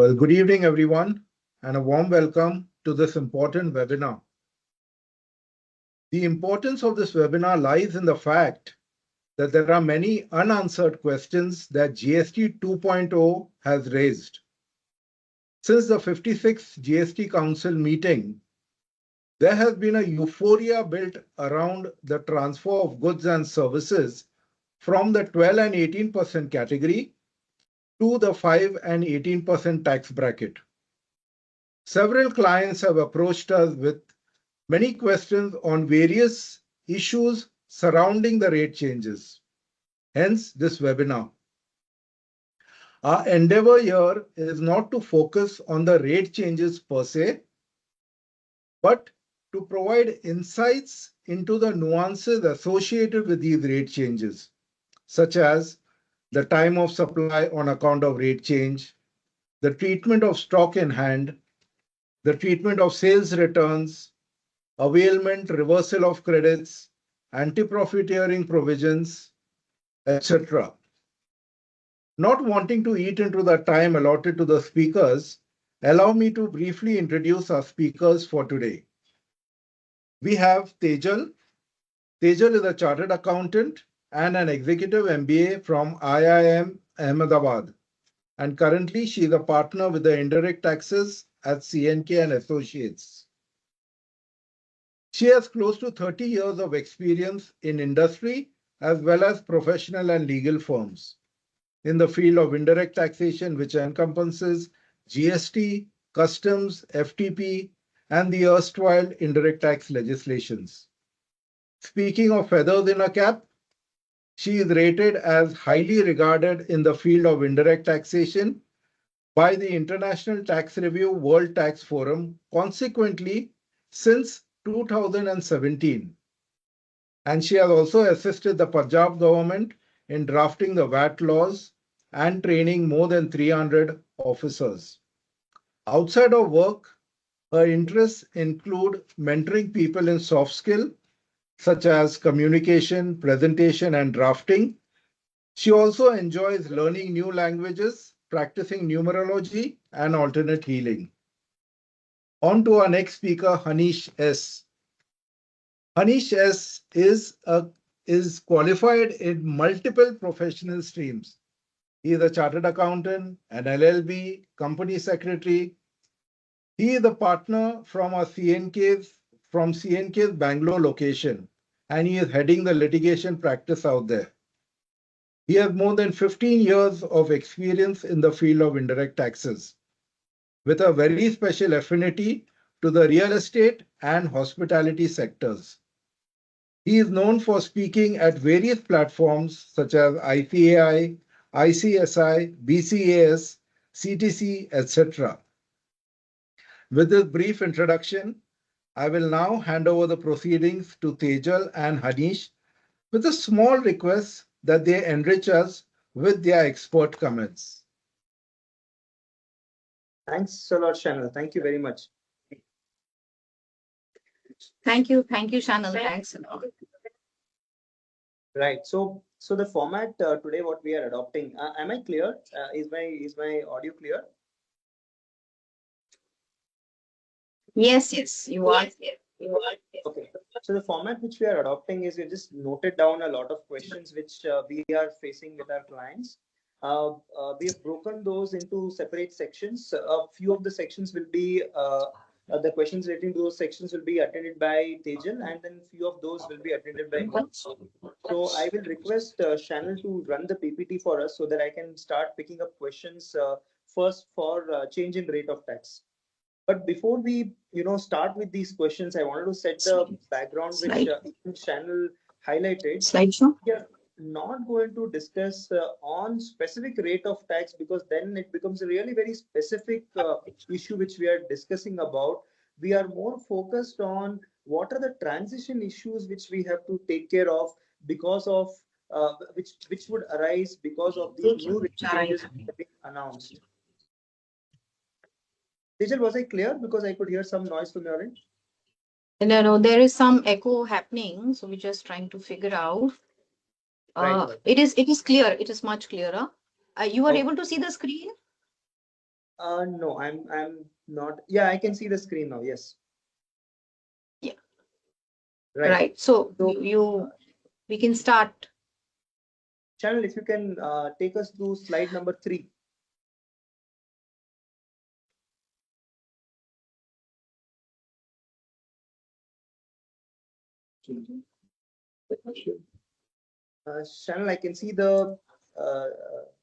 Well, good evening, everyone, and a warm welcome to this important webinar. The importance of this webinar lies in the fact that there are many unanswered questions that GST 2.0 has raised. Since the 56th GST Council meeting, there has been a euphoria built around the transfer of goods and services from the 12 and 18% category to the 5 and 18% tax bracket. Several clients have approached us with many questions on various issues surrounding the rate changes. Hence, this webinar. Our endeavor here is not to focus on the rate changes per se, but to provide insights into the nuances associated with these rate changes, such as the time of supply on account of rate change, the treatment of stock in hand, the treatment of sales returns, availment, reversal of credits, anti-profiteering provisions, etc. Not wanting to eat into the time allotted to the speakers, allow me to briefly introduce our speakers for today. We have Tejal. Tejal is a chartered accountant and an executive MBA from IIM Ahmedabad. And currently, she is a partner with the Indirect Taxes at CNK Associates. She has close to 30 years of experience in industry as well as professional and legal firms in the field of indirect taxation, which encompasses GST, customs, FTP, and the erstwhile indirect tax legislations. Speaking of feathers in a cap, she is rated as highly regarded in the field of indirect taxation by the International Tax Review World Tax Forum, consequently, since 2017. And she has also assisted the Punjab government in drafting the VAT laws and training more than 300 officers. Outside of work, her interests include mentoring people in soft skill, such as communication, presentation, and drafting. She also enjoys learning new languages, practicing numerology, and alternate healing. On to our next speaker, Hanish S. Hanish S is qualified in multiple professional streams. He is a chartered accountant, an LLB, company secretary. He is a partner from CNK's Bangalore location, and he is heading the litigation practice out there. He has more than 15 years of experience in the field of indirect taxes, with a very special affinity to the real estate and hospitality sectors. He is known for speaking at various platforms such as ICAI, ICSI, BCAS, CTC, etc. With this brief introduction, I will now hand over the proceedings to Tejal and Hanish with a small request that they enrich us with their expert comments. Thanks a lot, Shanal. Thank you very much. Thank you, Shanal. Thanks a lot. Right. So the format today, what we are adopting. Am I clear? Is my audio clear? Yes, you are. Okay. So the format which we are adopting is we just noted down a lot of questions which we are facing with our clients. We have broken those into separate sections. A few of the sections will be the questions relating to those sections will be attended by Tejal, and then few of those will be attended by me. So I will request Shanal to run the PPT for us so that I can start picking up questions first for change in rate of tax. But before we, start with these questions, I wanted to set the background which Shanal highlighted. Slideshow. We are not going to discuss on specific rate of tax, because then it becomes a really very specific issue which we are discussing about. We are more focused on what are the transition issues which we have to take care of because of which would arise because of the new changes being announced. Tejal, was I clear? Because I could hear some noise from your end. No, there is some echo happening, so we're just trying to figure out. Right. It is clear. It is much clearer. You are able to see the screen? No, I'm not. Yeah, I can see the screen now. Yes. Yeah. Right. Right. So So, we can start. Channel, if you can take us through slide number 3. Channel, I can see the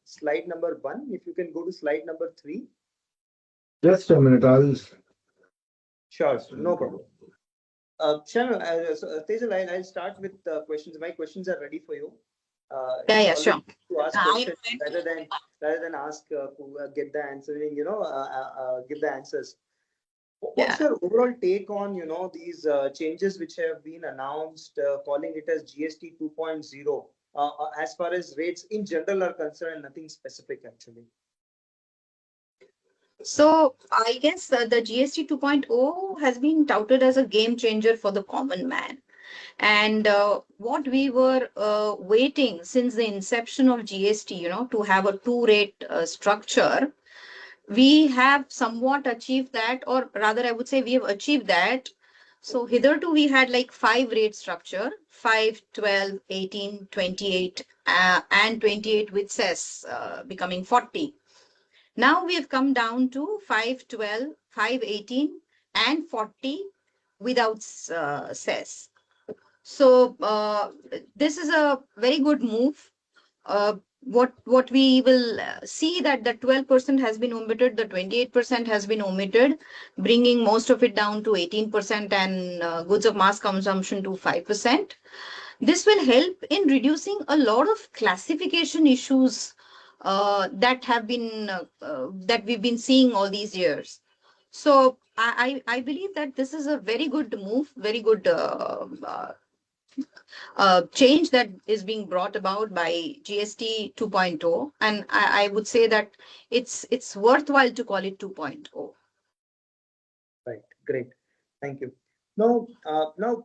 slide number 1. If you can go to slide number 3. Just a minute, I'll. Sure, no problem. Channel, Tejal, I'll start with questions. My questions are ready for you. Yeah, It's yeah, always sure. to ask I'm questions rather than ask to get the answering, give the answers. What's yeah. your overall take on, these changes which have been announced, calling it as GST 2.0, as far as rates in general are concerned, nothing specific actually. So I guess the GST 2.0 has been touted as a game changer for the common man. And what we were waiting since the inception of GST, to have a two-rate structure, we have somewhat achieved that, or rather, I would say we have achieved that. So hitherto we had like 5 rate structure, 5, 12, 18, 28, and 28 with cess becoming 40. Now we have come down to 5, 12, 5, 18, and 40 without cess. So this is a very good move. What we will see that the 12% has been omitted, the 28% has been omitted, bringing most of it down to 18% and goods of mass consumption to 5%. This will help in reducing a lot of classification issues that we've been seeing all these years. So I believe that this is a very good move, very good change that is being brought about by GST 2.0, and I would say that it's worthwhile to call it 2.0. Right. Great. Thank you. Now,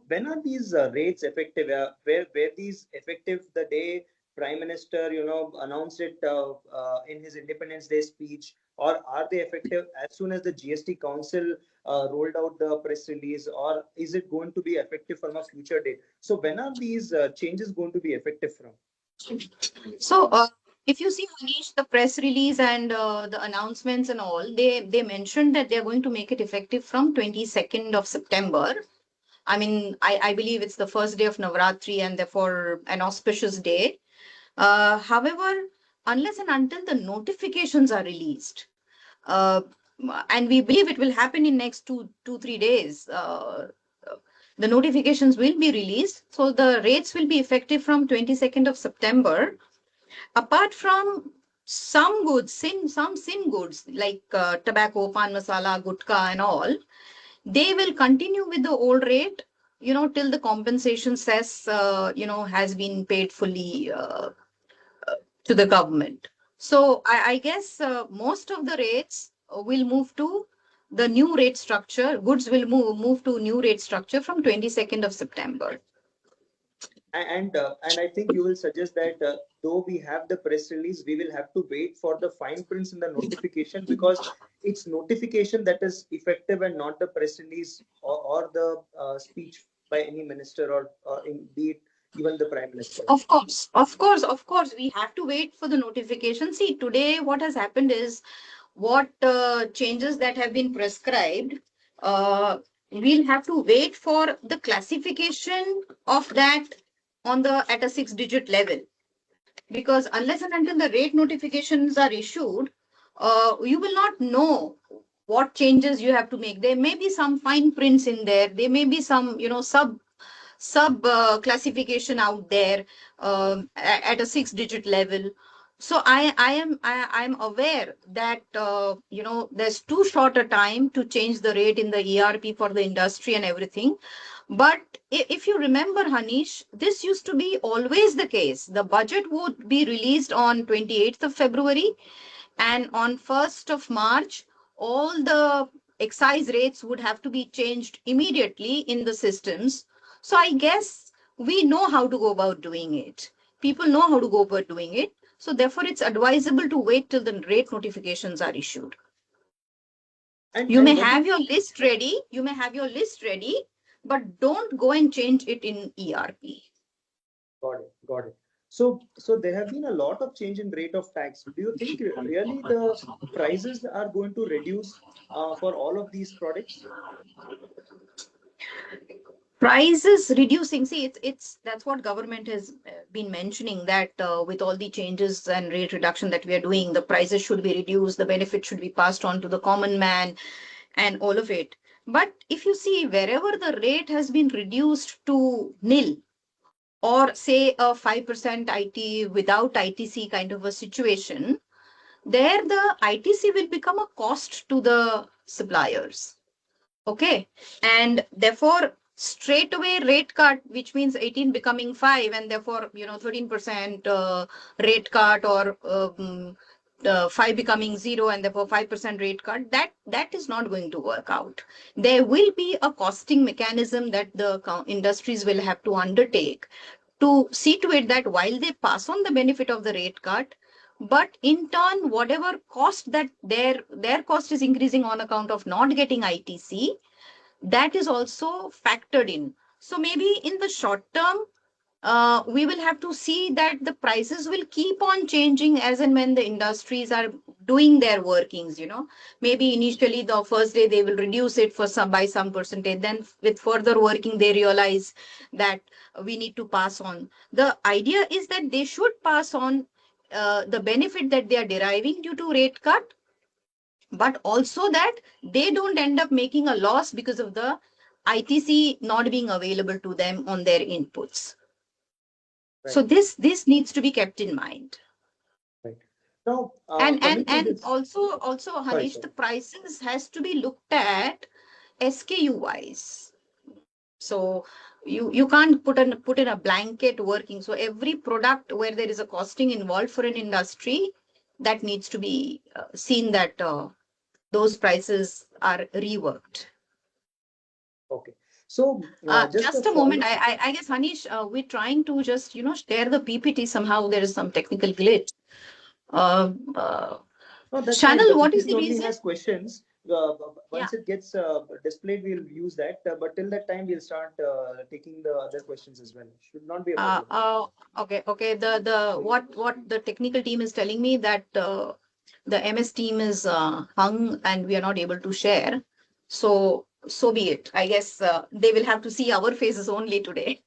when are these rates effective? Were these effective the day Prime Minister, announced it in his Independence Day speech, or are they effective as soon as the GST Council rolled out the press release, or is it going to be effective from a future date? So, when are these changes going to be effective from? So if you see, Hanish, the press release and the announcements and all, they mentioned that they're going to make it effective from 22nd of September. I mean, I believe it's the first day of Navratri and therefore an auspicious day. However, unless and until the notifications are released, uh, and we believe it will happen in next 3 days, the notifications will be released. So the rates will be effective from 22nd of September. Apart from some goods, some sin goods like tobacco, pan masala, gutka, and all, they will continue with the old rate, till the compensation cess, has been paid fully to the government. So I guess most of the rates will move to the new rate structure. Goods will move to new rate structure from 22nd of September. And I think you will suggest that though we have the press release, we will have to wait for the fine prints in the notification, because it's notification that is effective and not the press release or the speech by any minister or be it even the prime minister. Of course, we have to wait for the notification. See, today what has happened is what changes that have been prescribed. We'll have to wait for the classification of that at a 6-digit level, because unless and until the rate notifications are issued, you will not know what changes you have to make. There may be some fine prints in there. There may be some, sub classification out there at a 6-digit level. So I'm aware that there's too short a time to change the rate in the ERP for the industry and everything. But if you remember, Hanish, this used to be always the case. The budget would be released on 28th of February, and on 1st of March, all the excise rates would have to be changed immediately in the systems. So I guess we know how to go about doing it. People know how to go about doing it. So therefore, it's advisable to wait till the rate notifications are issued. You may what have your list ready. You may have your list ready, but don't go and change it in ERP. Got it. Got it. So there have been a lot of change in rate of tax. Do you think really the prices are going to reduce for all of these products? Prices reducing. See, it's that's what government has been mentioning, that with all the changes and rate reduction that we are doing, the prices should be reduced, the benefit should be passed on to the common man, and all of it. But if you see, wherever the rate has been reduced to nil, or say a 5% IT without ITC kind of a situation, there the ITC will become a cost to the suppliers. Okay. And therefore, straight away rate cut, which means 18 becoming 5, and therefore, 13% rate cut, or 5 becoming 0, and therefore 5% rate cut, that is not going to work out. There will be a costing mechanism that the industries will have to undertake to see to it that while they pass on the benefit of the rate cut, but in turn, whatever cost that their cost is increasing on account of not getting ITC, that is also factored in. So maybe in the short term, we will have to see that the prices will keep on changing as and when the industries are doing their workings. Maybe initially the first day they will reduce it for by some percentage. Then with further working, they realize that we need to pass on. The idea is that they should pass on the benefit that they are deriving due to rate cut, but also that they don't end up making a loss because of the ITC not being available to them on their inputs. Right. So this needs to be kept in mind. Right. Now, and also Hanish, the prices has to be looked at SKU wise. So you can't put in a blanket working. So every product where there is a costing involved for an industry, that needs to be seen that those prices are reworked. Okay. So just a moment. I guess, Hanish, we're trying to just share the PPT. Somehow there is some technical glitch. no, that's Channel, fine. what is The the only reason? has questions. Once it gets displayed, we'll use that. But till that time, we'll start taking the other questions as well. Should not be a problem. Okay. The what the technical team is telling me, that the MS team is hung and we are not able to share. So be it. I guess they will have to see our faces only today.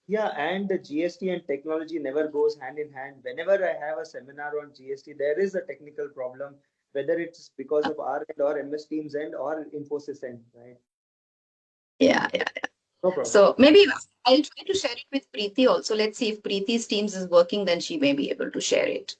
Yeah, and the GST and technology never goes hand in hand. Whenever I have a seminar on GST, there is a technical problem, whether it's because of our end or MS Teams end or Infosys end, right? Yeah. No problem. So maybe I'll try to share it with Preeti also. Let's see if Preeti's Teams is working, then she may be able to share it.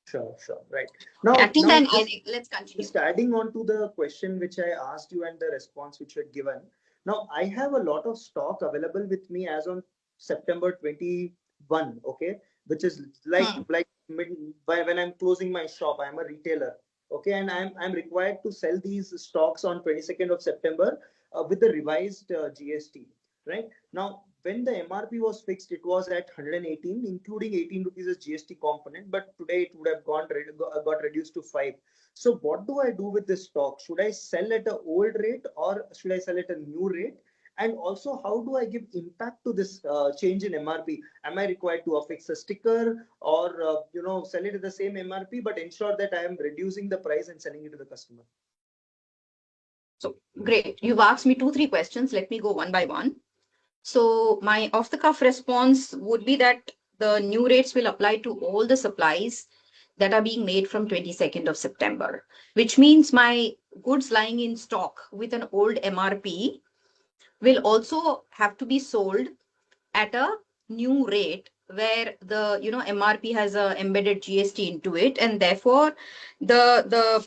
Sure. Right. Now, then let's continue. Just adding on to the question which I asked you and the response which you had given. Now, I have a lot of stock available with me as on September 21, okay, which is like when I'm closing my shop, I'm a retailer, okay, and I'm required to sell these stocks on 22nd of September with the revised GST, right? Now, when the MRP was fixed, it was at 118, including 18 rupees as GST component, but today it would have got reduced to 5. So what do I do with this stock? Should I sell at an old rate or should I sell at a new rate? And also, how do I give impact to this change in MRP? Am I required to affix a sticker or sell it at the same MRP, but ensure that I am reducing the price and selling it to the customer? So great. You've asked me 2-3 questions. Let me go one by one. So my off-the-cuff response would be that the new rates will apply to all the supplies that are being made from 22nd of September, which means my goods lying in stock with an old MRP will also have to be sold at a new rate where the MRP has a embedded GST into it, and therefore the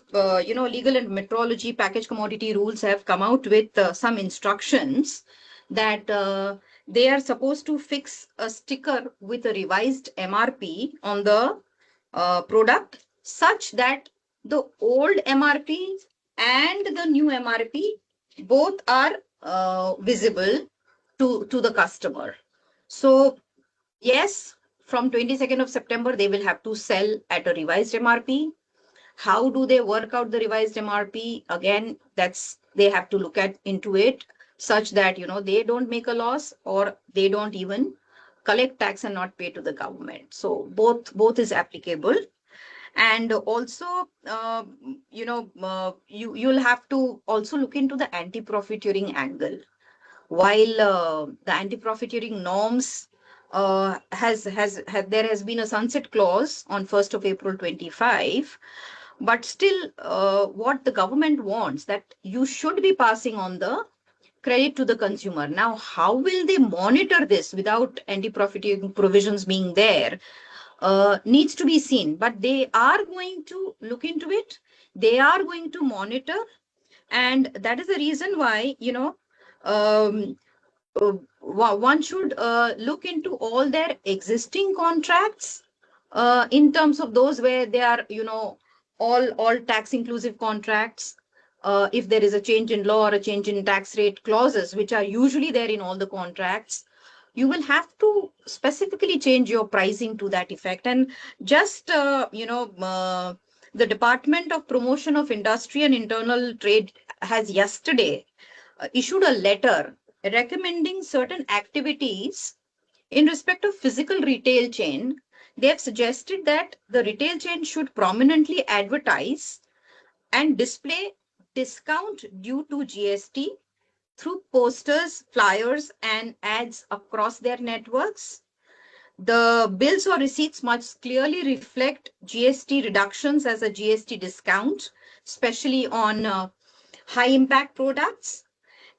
legal and metrology package commodity rules have come out with some instructions that they are supposed to fix a sticker with a revised MRP on the product, such that the old MRP and the new MRP both are visible to the customer. So yes, from 22nd of September, they will have to sell at a revised MRP. How do they work out the revised MRP? Again, they have to look into it such that, they don't make a loss or they don't even collect tax and not pay to the government. So both is applicable. And also, you'll have to also look into the anti-profiteering angle. While the anti-profiteering norms there has been a sunset clause on 1st of April 25, but still what the government wants that you should be passing on the credit to the consumer. Now, how will they monitor this without anti-profiteering provisions being there? Needs to be seen, but they are going to look into it. They are going to monitor, and that is the reason why, um, one should look into all their existing contracts in terms of those where they are, all tax inclusive contracts. If there is a change in law or a change in tax rate clauses, which are usually there in all the contracts, you will have to specifically change your pricing to that effect. And just, the Department of Promotion of Industry and Internal Trade has yesterday issued a letter recommending certain activities in respect of physical retail chain. They have suggested that the retail chain should prominently advertise and display discount due to GST through posters, flyers, and ads across their networks. The bills or receipts must clearly reflect GST reductions as a GST discount, especially on high impact products.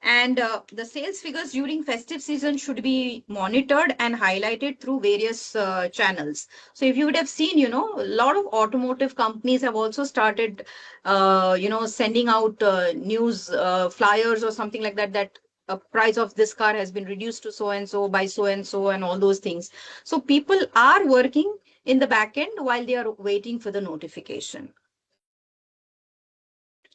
And the sales figures during festive season should be monitored and highlighted through various channels. So if you would have seen, a lot of automotive companies have also started, sending out news flyers or something like that, that a price of this car has been reduced to so and so by so and so, and all those things. So people are working in the back end while they are waiting for the notification.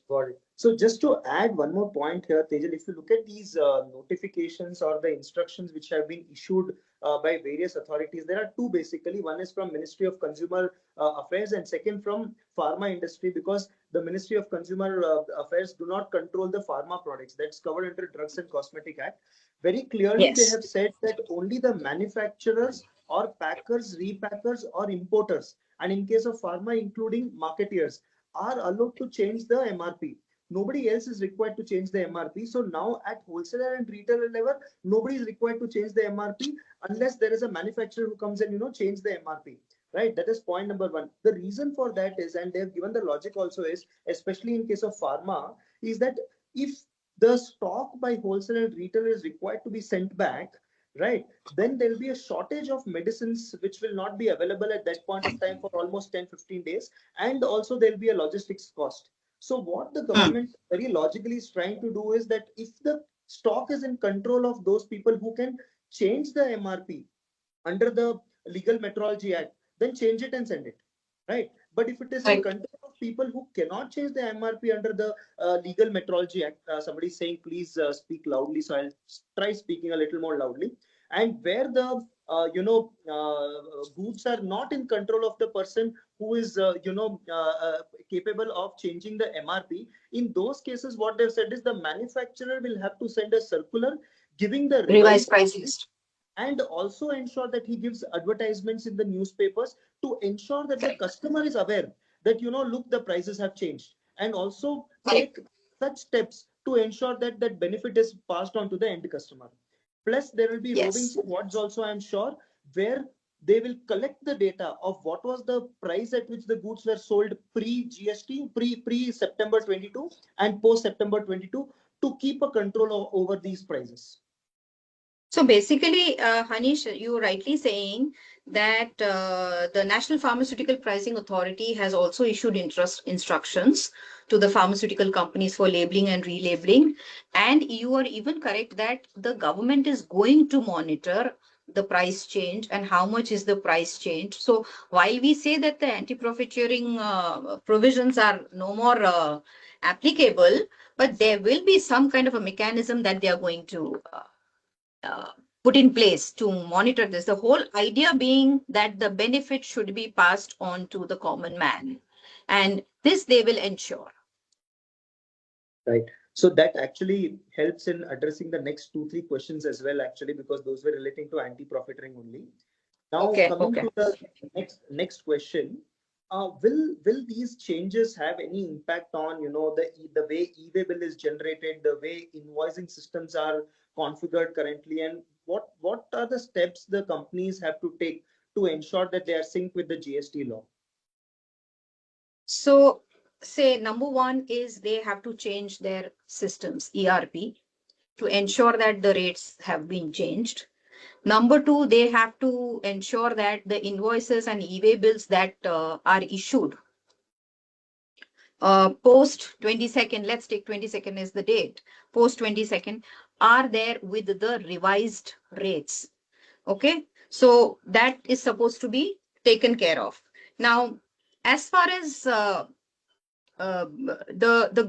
Got it. So just to add one more point here, Tejal, if you look at these notifications or the instructions which have been issued by various authorities, there are two basically. One is from Ministry of Consumer Affairs and second from pharma industry, because the Ministry of Consumer Affairs do not control the pharma products. That's covered under Drugs and Cosmetic Act. Very clearly, they have said that only the manufacturers or packers, repackers or importers, and in case of pharma, including marketeers, are allowed to change the MRP. Nobody else is required to change the MRP. So now at wholesaler and retailer level, nobody is required to change the MRP unless there is a manufacturer who comes and change the MRP. Right? That is point number one. The reason for that is, and they have given the logic also is, especially in case of pharma, is that if the stock by wholesaler and retailer is required to be sent back, right, then there will be a shortage of medicines which will not be available at that point of time for almost 10-15 days, and also there will be a logistics cost. So what the government very logically is trying to do is that if the stock is in control of those people who can change the MRP under the Legal Metrology Act, then change it and send it, right? But if it is in control of people who cannot change the MRP under the Legal Metrology Act, somebody is saying please speak loudly, so I'll try speaking a little more loudly. And where the goods are not in control of the person who is capable of changing the MRP, in those cases what they've said is the manufacturer will have to send a circular giving the revised price list, and also ensure that he gives advertisements in the newspapers to ensure that the customer is aware that, look, the prices have changed, and also take such steps to ensure that that benefit is passed on to the end customer. Plus, there will be roving squads also, I'm sure, where they will collect the data of what was the price at which the goods were sold pre-GST, pre-September 22 and post-September 22 to keep a control over these prices. So basically, Hanish, you were rightly saying that the National Pharmaceutical Pricing Authority has also issued instructions to the pharmaceutical companies for labeling and relabeling. And you are even correct that the government is going to monitor the price change and how much is the price change. So while we say that the anti-profiteering provisions are no more applicable, but there will be some kind of a mechanism that they are going to put in place to monitor this. The whole idea being that the benefit should be passed on to the common man. and this they will ensure. Right. So that actually helps in addressing the next 2-3 questions as well, actually, because those were relating to anti-profiteering only. Now, coming to the next question, will these changes have any impact on the way e-way bill is generated, the way invoicing systems are configured currently, and what are the steps the companies have to take to ensure that they are synced with the GST law? So, say number one is they have to change their systems, ERP, to ensure that the rates have been changed. Number two, they have to ensure that the invoices and e-way bills that are issued post 22nd, let's take 22nd as the date, post 22nd, are there with the revised rates. Okay, so that is supposed to be taken care of. Now, as far as the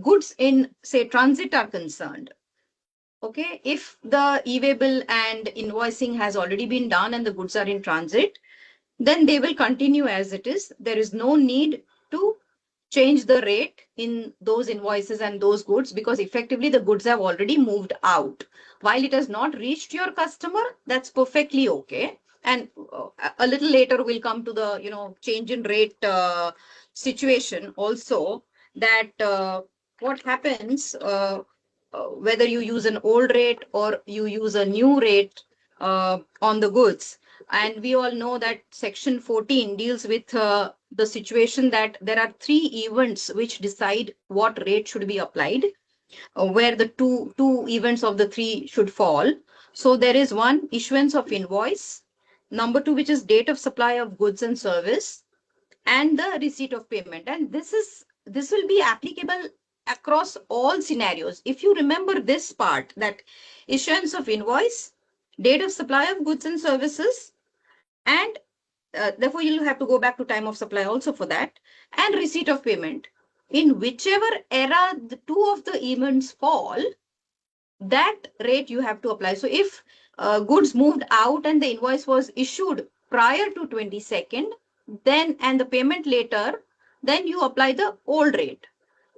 goods in, say, transit are concerned, okay, if the e-way bill and invoicing has already been done and the goods are in transit, then they will continue as it is. There is no need to change the rate in those invoices and those goods, because effectively the goods have already moved out. While it has not reached your customer, that's perfectly okay. And a little later we'll come to the change in rate situation also, that what happens whether you use an old rate or you use a new rate on the goods. And we all know that section 14 deals with the situation that there are 3 events which decide what rate should be applied, where the two events of the 3 should fall. So there is one, issuance of invoice. Number 2, which is date of supply of goods and service, and the receipt of payment. And this will be applicable across all scenarios. If you remember this part, that issuance of invoice, date of supply of goods and services, and therefore you'll have to go back to time of supply also for that, and receipt of payment. In whichever era the 2 of the events fall, that rate you have to apply. So if goods moved out and the invoice was issued prior to 22nd, then and the payment later, then you apply the old rate.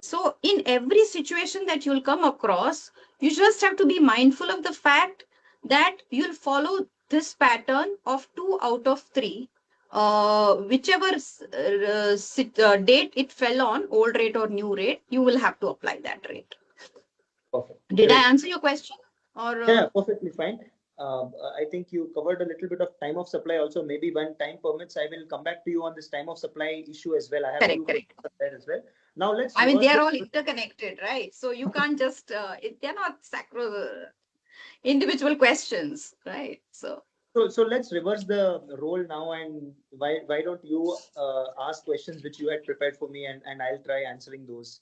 So in every situation that you'll come across, you just have to be mindful of the fact that you'll follow this pattern of 2 out of 3, whichever date it fell on, old rate or new rate, you will have to apply that rate. Perfect. Did I answer your question? Or yeah, perfectly fine. I think you covered a little bit of time of supply also. Maybe when time permits, I will come back to you on this time of supply issue as well. I have correct. There as well. Now let's. I mean, they are all interconnected, right? So you can't just they're not individual questions, right? So let's reverse the role now, and why don't you ask questions which you had prepared for me, and I'll try answering those.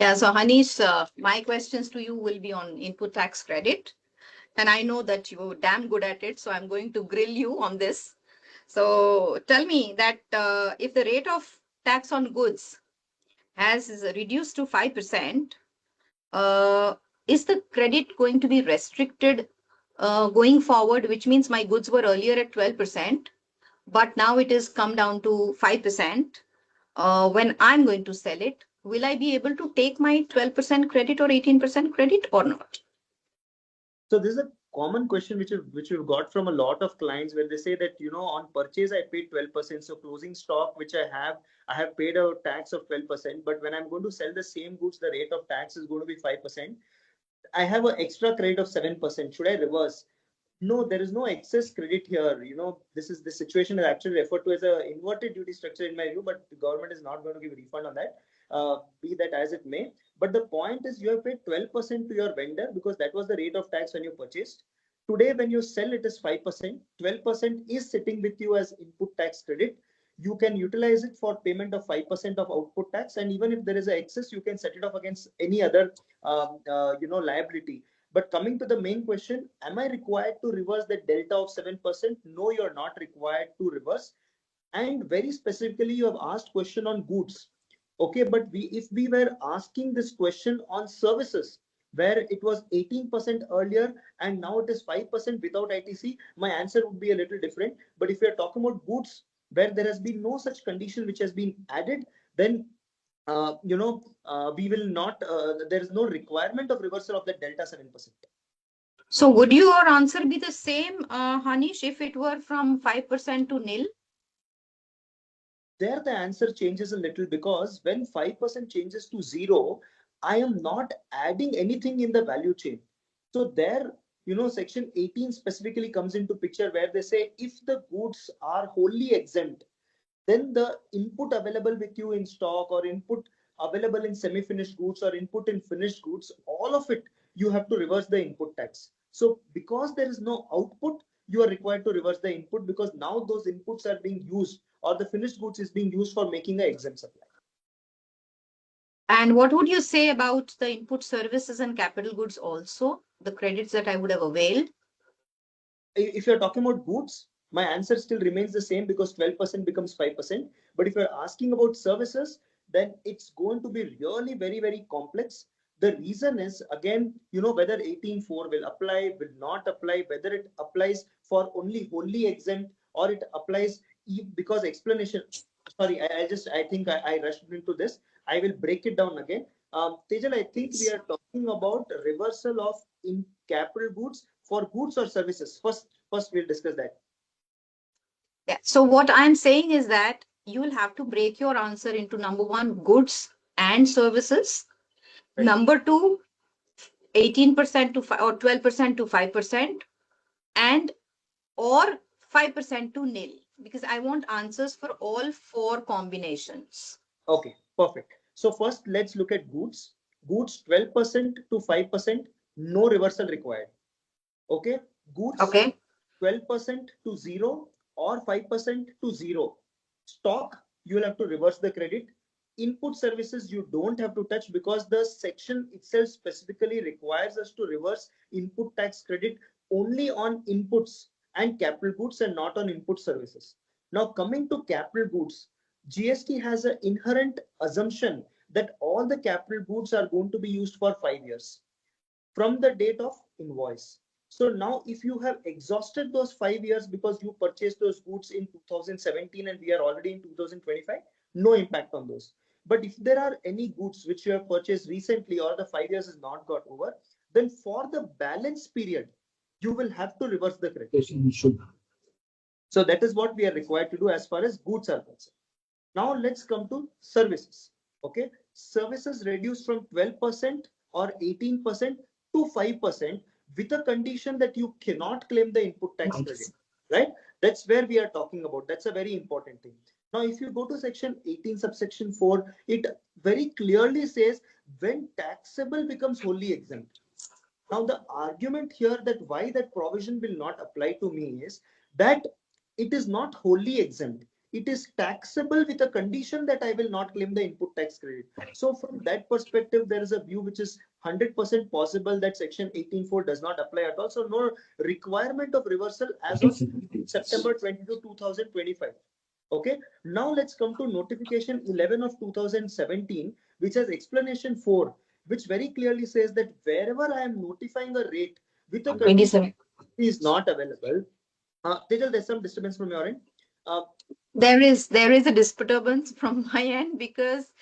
Yeah, so Hanish, my questions to you will be on input tax credit. And I know that you're damn good at it, so I'm going to grill you on this. So tell me that if the rate of tax on goods has reduced to 5%, is the credit going to be restricted going forward, which means my goods were earlier at 12%, but now it has come down to 5%. When I'm going to sell it, will I be able to take my 12% credit or 18% credit or not? So this is a common question which we've got from a lot of clients, where they say that on purchase I paid 12%, so closing stock which I have paid a tax of 12%, but when I'm going to sell the same goods, the rate of tax is going to be 5%. I have an extra credit of 7%. Should I reverse? No, there is no excess credit here. This situation is actually referred to as a inverted duty structure in my view, but the government is not going to give a refund on that. Be that as it may. But the point is, you have paid 12% to your vendor because that was the rate of tax when you purchased. Today, when you sell, it is 5%. 12% is sitting with you as input tax credit. You can utilize it for payment of 5% of output tax, and even if there is an excess, you can set it off against any other liability. But coming to the main question, am I required to reverse the delta of 7%? No, you're not required to reverse. And very specifically, you have asked question on goods. Okay, but if we were asking this question on services, where it was 18% earlier and now it is 5% without ITC, my answer would be a little different. But if you're talking about goods, where there has been no such condition which has been added, then we will not, there is no requirement of reversal of that delta 7%. So would your answer be the same, Hanish, if it were from 5% to nil? There the answer changes a little, because when 5% changes to 0, I am not adding anything in the value chain. So there, section 18 specifically comes into picture, where they say if the goods are wholly exempt, then the input available with you in stock, or input available in semi-finished goods, or input in finished goods, all of it, you have to reverse the input tax. So because there is no output, you are required to reverse the input, because now those inputs are being used, or the finished goods is being used for making an exempt supply. And what would you say about the input services and capital goods also, the credits that I would have availed? If you're talking about goods, my answer still remains the same, because 12% becomes 5%. But if you're asking about services, then it's going to be really very, very complex. The reason is, again, whether 18.4 will apply, will not apply, whether it applies for only wholly exempt, or it applies because explanation. Sorry, I think I rushed into this. I will break it down again. Tejal, I think we are talking about reversal of in capital goods for goods or services. First we'll discuss that. Yeah. So what I'm saying is that you will have to break your answer into number one, goods and services. Right. Number two, 18% to 5 or 12% to 5%, and or 5% to nil, because I want answers for all four combinations. Okay, perfect. So first, let's look at goods. Goods 12% to 5%, no reversal required. Okay, goods 12% to 0 or 5% to 0. Stock, you will have to reverse the credit. Input services you don't have to touch, because the section itself specifically requires us to reverse input tax credit only on inputs and capital goods, and not on input services. Now coming to capital goods, GST has an inherent assumption that all the capital goods are going to be used for 5 years from the date of invoice. So now if you have exhausted those 5 years because you purchased those goods in 2017 and we are already in 2025, no impact on those. But if there are any goods which you have purchased recently, or the 5 years is not got over, then for the balance period, you will have to reverse the credit. So that is what we are required to do as far as goods are concerned. Now let's come to services. Okay, services reduced from 12% or 18% to 5%, with a condition that you cannot claim the input tax credit, right? That's where we are talking about. That's a very important thing. Now, if you go to section 18 subsection 4, it very clearly says when taxable becomes wholly exempt. Now, the argument here that why that provision will not apply to me is that it is not wholly exempt. It is taxable with a condition that I will not claim the input tax credit. So from that perspective, there is a view which is 100% possible that section 18.4 does not apply at all. So no requirement of reversal as of September 22, 2025. Okay, now let's come to notification 11 of 2017, which has explanation 4, which very clearly says that wherever I am notifying a rate with a condition is not available. Tejal, there's some disturbance from your end. There is a disturbance from my end, because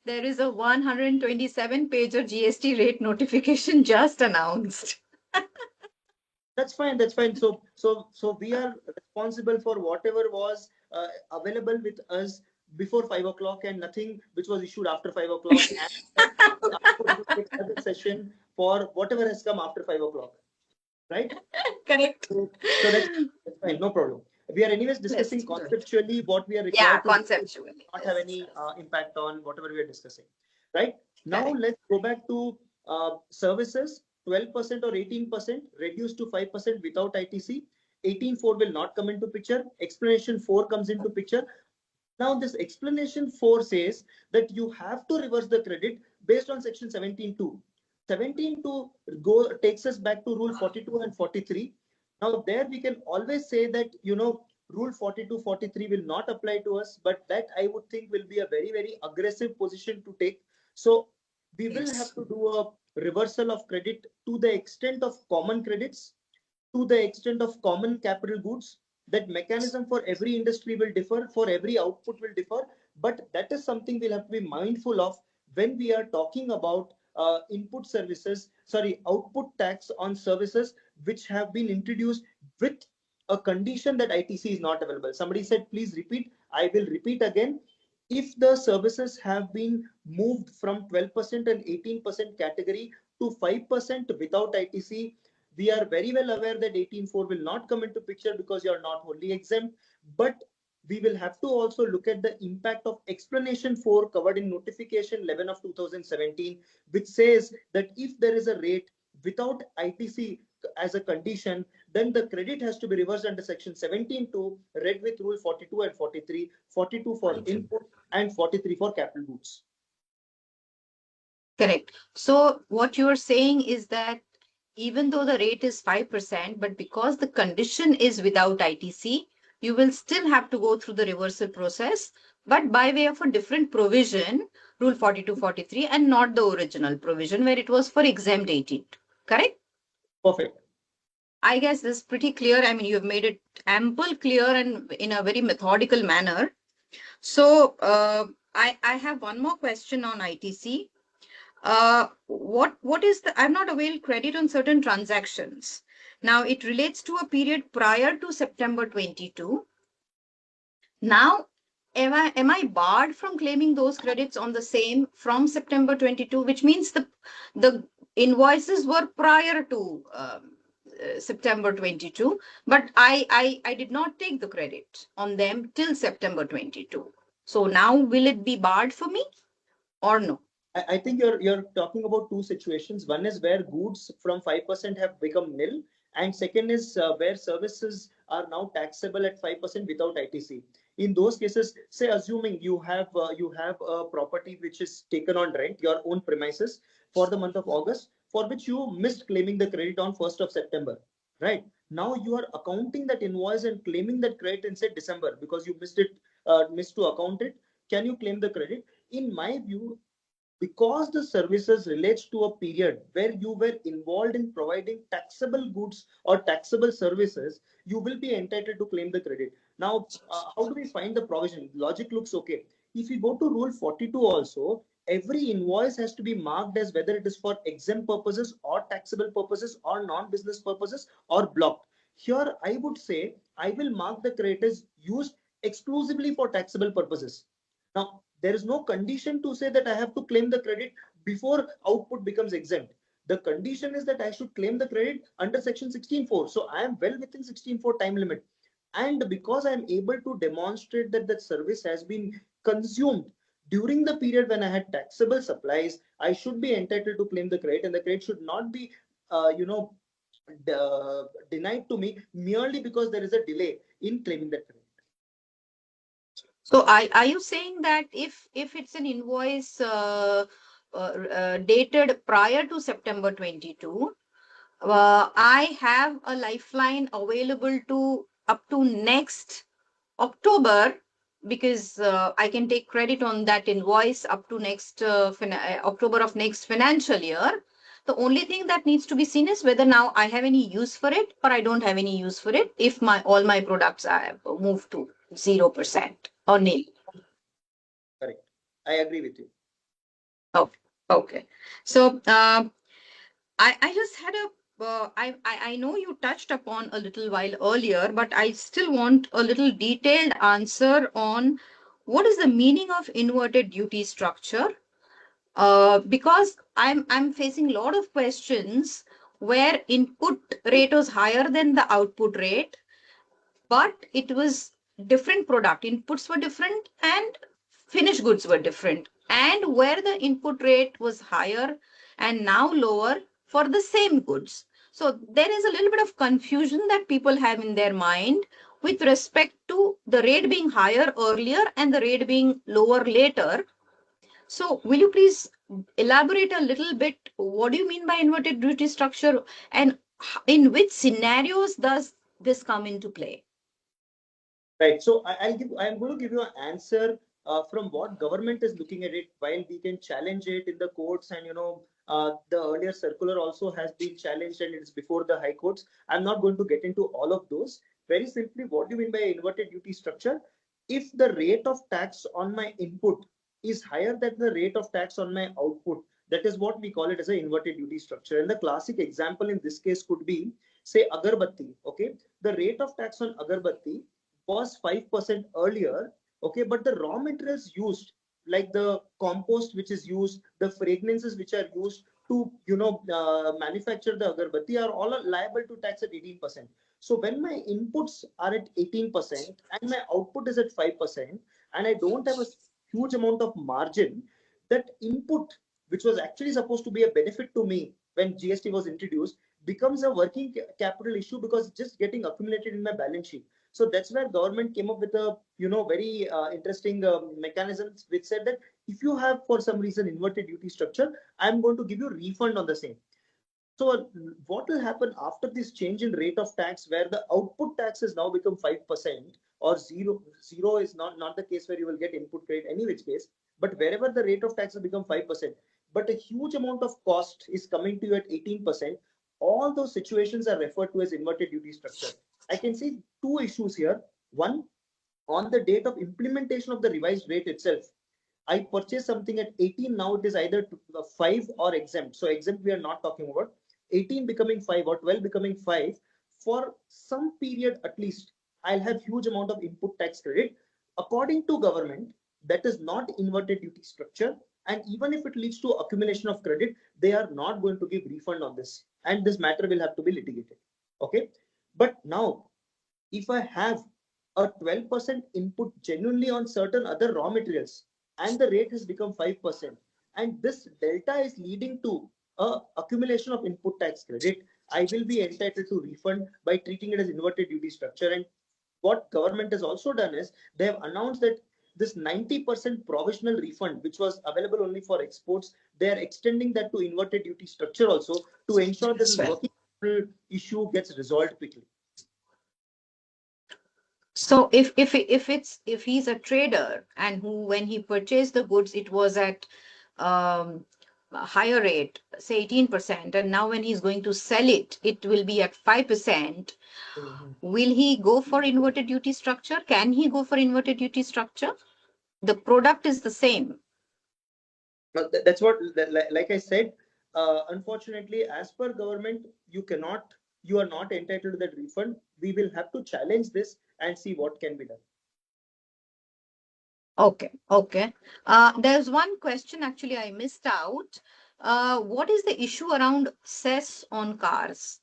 there is a 127-page GST rate notification just announced. That's fine. That's fine. So we are responsible for whatever was available with us before 5 o'clock, and nothing which was issued after 5 o'clock. And session for whatever has come after 5 o'clock, right? Correct. So that's fine. No problem. We are anyways discussing conceptually what we are required to conceptually not have any impact on whatever we are discussing, right? Now let's go back to services. 12% or 18% reduced to 5% without ITC. 18.4 will not come into picture. Explanation 4 comes into picture. Now this explanation 4 says that you have to reverse the credit based on section 17.2. 17.2 takes us back to rule 42 and 43. Now there we can always say that, rule 42, 43 will not apply to us, but that I would think will be a very, very aggressive position to take. So we will have to do a reversal of credit to the extent of common credits, to the extent of common capital goods, That mechanism for every industry will differ, for every output will differ, but that is something we'll have to be mindful of when we are talking about output tax on services which have been introduced with a condition that ITC is not available. Somebody said, please repeat. I will repeat again. If the services have been moved from 12% and 18% category to 5% without ITC, we are very well aware that 18.4 will not come into picture because you are not wholly exempt, but we will have to also look at the impact of explanation 4 covered in notification 11 of 2017, which says that if there is a rate without ITC as a condition, then the credit has to be reversed under section 17.2, read with rule 42 and 43, 42 for input and 43 for capital goods. Correct. So what you're saying is that even though the rate is 5%, but because the condition is without ITC, you will still have to go through the reversal process, but by way of a different provision, rule 42-43, and not the original provision where it was for exempt 18. Correct? Perfect. I guess this is pretty clear. I mean, you have made it ample clear and in a very methodical manner. So I have one more question on ITC. What is the, I'm not availed credit on certain transactions. Now it relates to a period prior to September 22. Now, am I barred from claiming those credits on the same from September 22, which means the invoices were prior to September 22, but I did not take the credit on them till September 22. So now will it be barred for me or no? I think you're talking about two situations. One is where goods from 5% have become nil, and second is where services are now taxable at 5% without ITC. In those cases, say assuming you have a property which is taken on rent, your own premises, for the month of August, for which you missed claiming the credit on 1st of September. Right now, you are accounting that invoice and claiming that credit in say December because you missed to account it. Can you claim the credit? In my view, because the services relates to a period where you were involved in providing taxable goods or taxable services, you will be entitled to claim the credit. Now, how do we find the provision? Logic looks okay. If you go to rule 42 also, every invoice has to be marked as whether it is for exempt purposes or taxable purposes or non-business purposes or blocked. Here, I would say I will mark the credit as used exclusively for taxable purposes. Now, there is no condition to say that I have to claim the credit before output becomes exempt. The condition is that I should claim the credit under section 16.4. So I am well within 16.4 time limit. And because I am able to demonstrate that the service has been consumed during the period when I had taxable supplies, I should be entitled to claim the credit, and the credit should not be, denied to me merely because there is a delay in claiming that credit. So are you saying that if it's an invoice dated prior to September 22, I have a lifeline available to up to next October, because I can take credit on that invoice up to next October of next financial year. The only thing that needs to be seen is whether now I have any use for it or I don't have any use for it if all my products are moved to 0% or nil. Correct. I agree with you. Okay. So I just had I know you touched upon a little while earlier, but I still want a little detailed answer on what is the meaning of inverted duty structure, because I'm facing a lot of questions where input rate was higher than the output rate, but it was different product. Inputs were different and finished goods were different. And where the input rate was higher and now lower for the same goods. So there is a little bit of confusion that people have in their mind with respect to the rate being higher earlier and the rate being lower later. So will you please elaborate a little bit? What do you mean by inverted duty structure, and in which scenarios does this come into play? Right. So I'm going to give you an answer from what government is looking at it. While we can challenge it in the courts, and the earlier circular also has been challenged and it's before the high courts. I'm not going to get into all of those. Very simply, what do you mean by inverted duty structure? If the rate of tax on my input is higher than the rate of tax on my output, that is what we call it as an inverted duty structure. And the classic example in this case could be, say, agarbatti. Okay, the rate of tax on agarbatti was 5% earlier. Okay, but the raw materials used, like the compost which is used, the fragrances which are used to manufacture the agarbatti, are all liable to tax at 18%. So when my inputs are at 18% and my output is at 5%, and I don't have a huge amount of margin, that input, which was actually supposed to be a benefit to me when GST was introduced, becomes a working capital issue because it's just getting accumulated in my balance sheet. So that's where government came up with a very interesting mechanisms which said that if you have for some reason inverted duty structure, I'm going to give you a refund on the same. So what will happen after this change in rate of tax, where the output tax has now become 5% or zero? Zero is not the case where you will get input credit any which case, but wherever the rate of tax has become 5%, but a huge amount of cost is coming to you at 18%, all those situations are referred to as inverted duty structure. I can see two issues here. One, on the date of implementation of the revised rate itself, I purchase something at 18, now it is either 5 or exempt. So exempt we are not talking about. 18 becoming 5 or 12 becoming 5, for some period at least, I'll have huge amount of input tax credit. According to government, that is not inverted duty structure. And even if it leads to accumulation of credit, they are not going to give refund on this. And this matter will have to be litigated. Okay. But now, if I have a 12% input genuinely on certain other raw materials, and the rate has become 5%, and this delta is leading to a accumulation of input tax credit, I will be entitled to refund by treating it as inverted duty structure. And what government has also done is they have announced that this 90% provisional refund, which was available only for exports, they are extending that to inverted duty structure also, to ensure that this working capital issue gets resolved quickly. So if he's a trader and who, when he purchased the goods, it was at a higher rate, say 18%, and now when he's going to sell it, it will be at 5%. Will he go for inverted duty structure? Can he go for inverted duty structure? The product is the same. That's what, like I said, unfortunately, as per government, you are not entitled to that refund. We will have to challenge this and see what can be done. Okay. There's one question actually I missed out. What is the issue around cess on cars?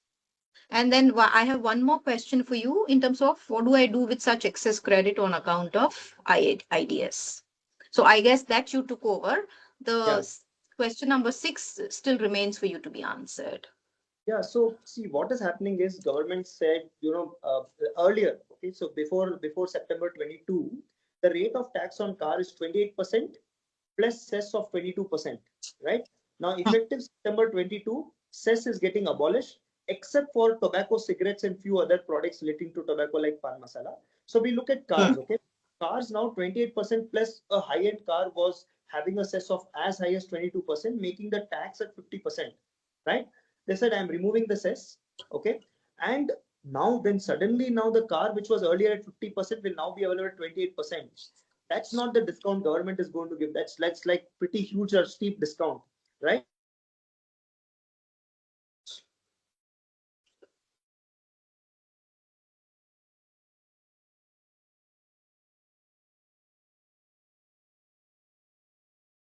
And then I have one more question for you in terms of what do I do with such excess credit on account of IDS? So I guess that you took over. The question number 6 still remains for you to be answered. Yeah, so see, what is happening is government said, earlier, okay, so before September 22, the rate of tax on car is 28% plus cess of 22%, right? Now, effective September 22, cess is getting abolished, except for tobacco, cigarettes, and few other products relating to tobacco like pan masala. So we look at cars, okay? Cars now 28% plus a high-end car was having a cess of as high as 22%, making the tax at 50%, right? They said, I'm removing the cess, okay? And now then suddenly now the car which was earlier at 50% will now be available at 28%. That's not the discount government is going to give. That's like pretty huge or steep discount, right?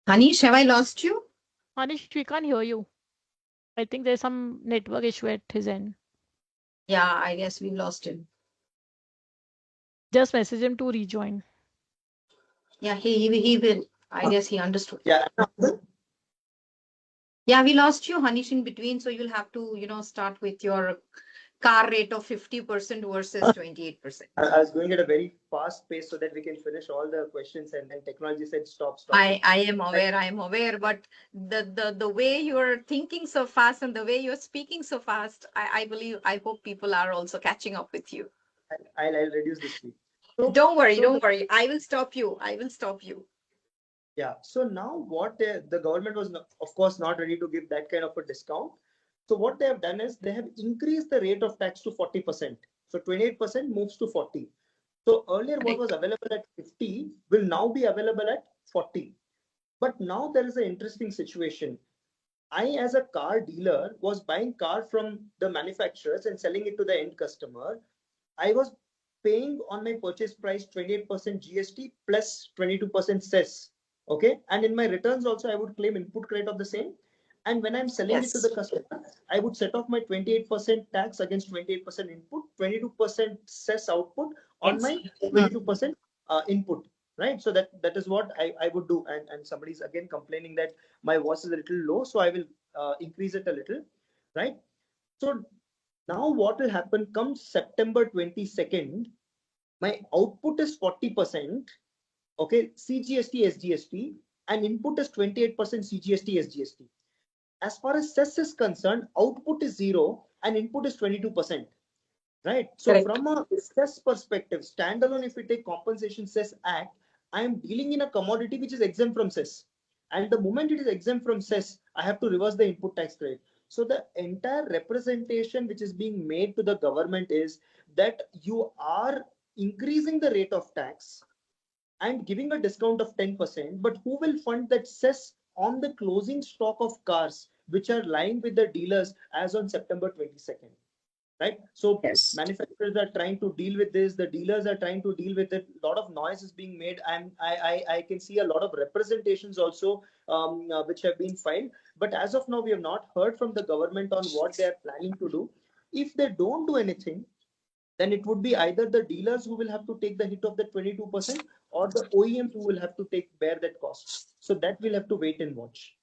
Hanish, have I lost you? Hanish, we can't hear you. I think there's some network issue at his end. Yeah, I guess we lost him. Just message him to rejoin. Yeah, he will. I guess he understood. Yeah. Yeah, we lost you, Hanish, in between. So you'll have to, start with your car rate of 50% versus 28%. I was going at a very fast pace so that we can finish all the questions, and then technology said stop. I am aware, but the way you're thinking so fast and the way you're speaking so fast, I hope people are also catching up with you. I'll reduce the speed. So, don't worry. I will stop you. Yeah. So now what the government was, of course, not ready to give that kind of a discount. So what they have done is they have increased the rate of tax to 40%. So 28% moves to 40. So earlier what was available at 50 will now be available at 40. But now there is an interesting situation. I, as a car dealer, was buying car from the manufacturers and selling it to the end customer. I was paying on my purchase price 28% GST plus 22% cess. Okay. And in my returns also, I would claim input credit of the same. And when I'm selling it to the customer, I would set off my 28% tax against 28% input, 22% cess output on my 22% input. Right. So that is what I would do. And somebody's again complaining that my voice is a little low. So I will increase it a little. Right. So now what will happen comes September 22nd, my output is 40%, okay, CGST, SGST, and input is 28% CGST, SGST. As far as cess is concerned, output is 0 and input is 22%, right? So correct. From a cess perspective, standalone, if we take compensation cess act, I am dealing in a commodity which is exempt from cess. And the moment it is exempt from cess, I have to reverse the input tax credit. So the entire representation which is being made to the government is that you are increasing the rate of tax and giving a discount of 10%, but who will fund that cess on the closing stock of cars which are lying with the dealers as on September 22nd? Right. So yes, manufacturers are trying to deal with this. The dealers are trying to deal with it. A lot of noise is being made, and I can see a lot of representations also which have been filed. But as of now, we have not heard from the government on what they are planning to do. If they don't do anything, then it would be either the dealers who will have to take the hit of the 22% or the OEMs who will have to bear that cost. So that we'll have to wait and watch.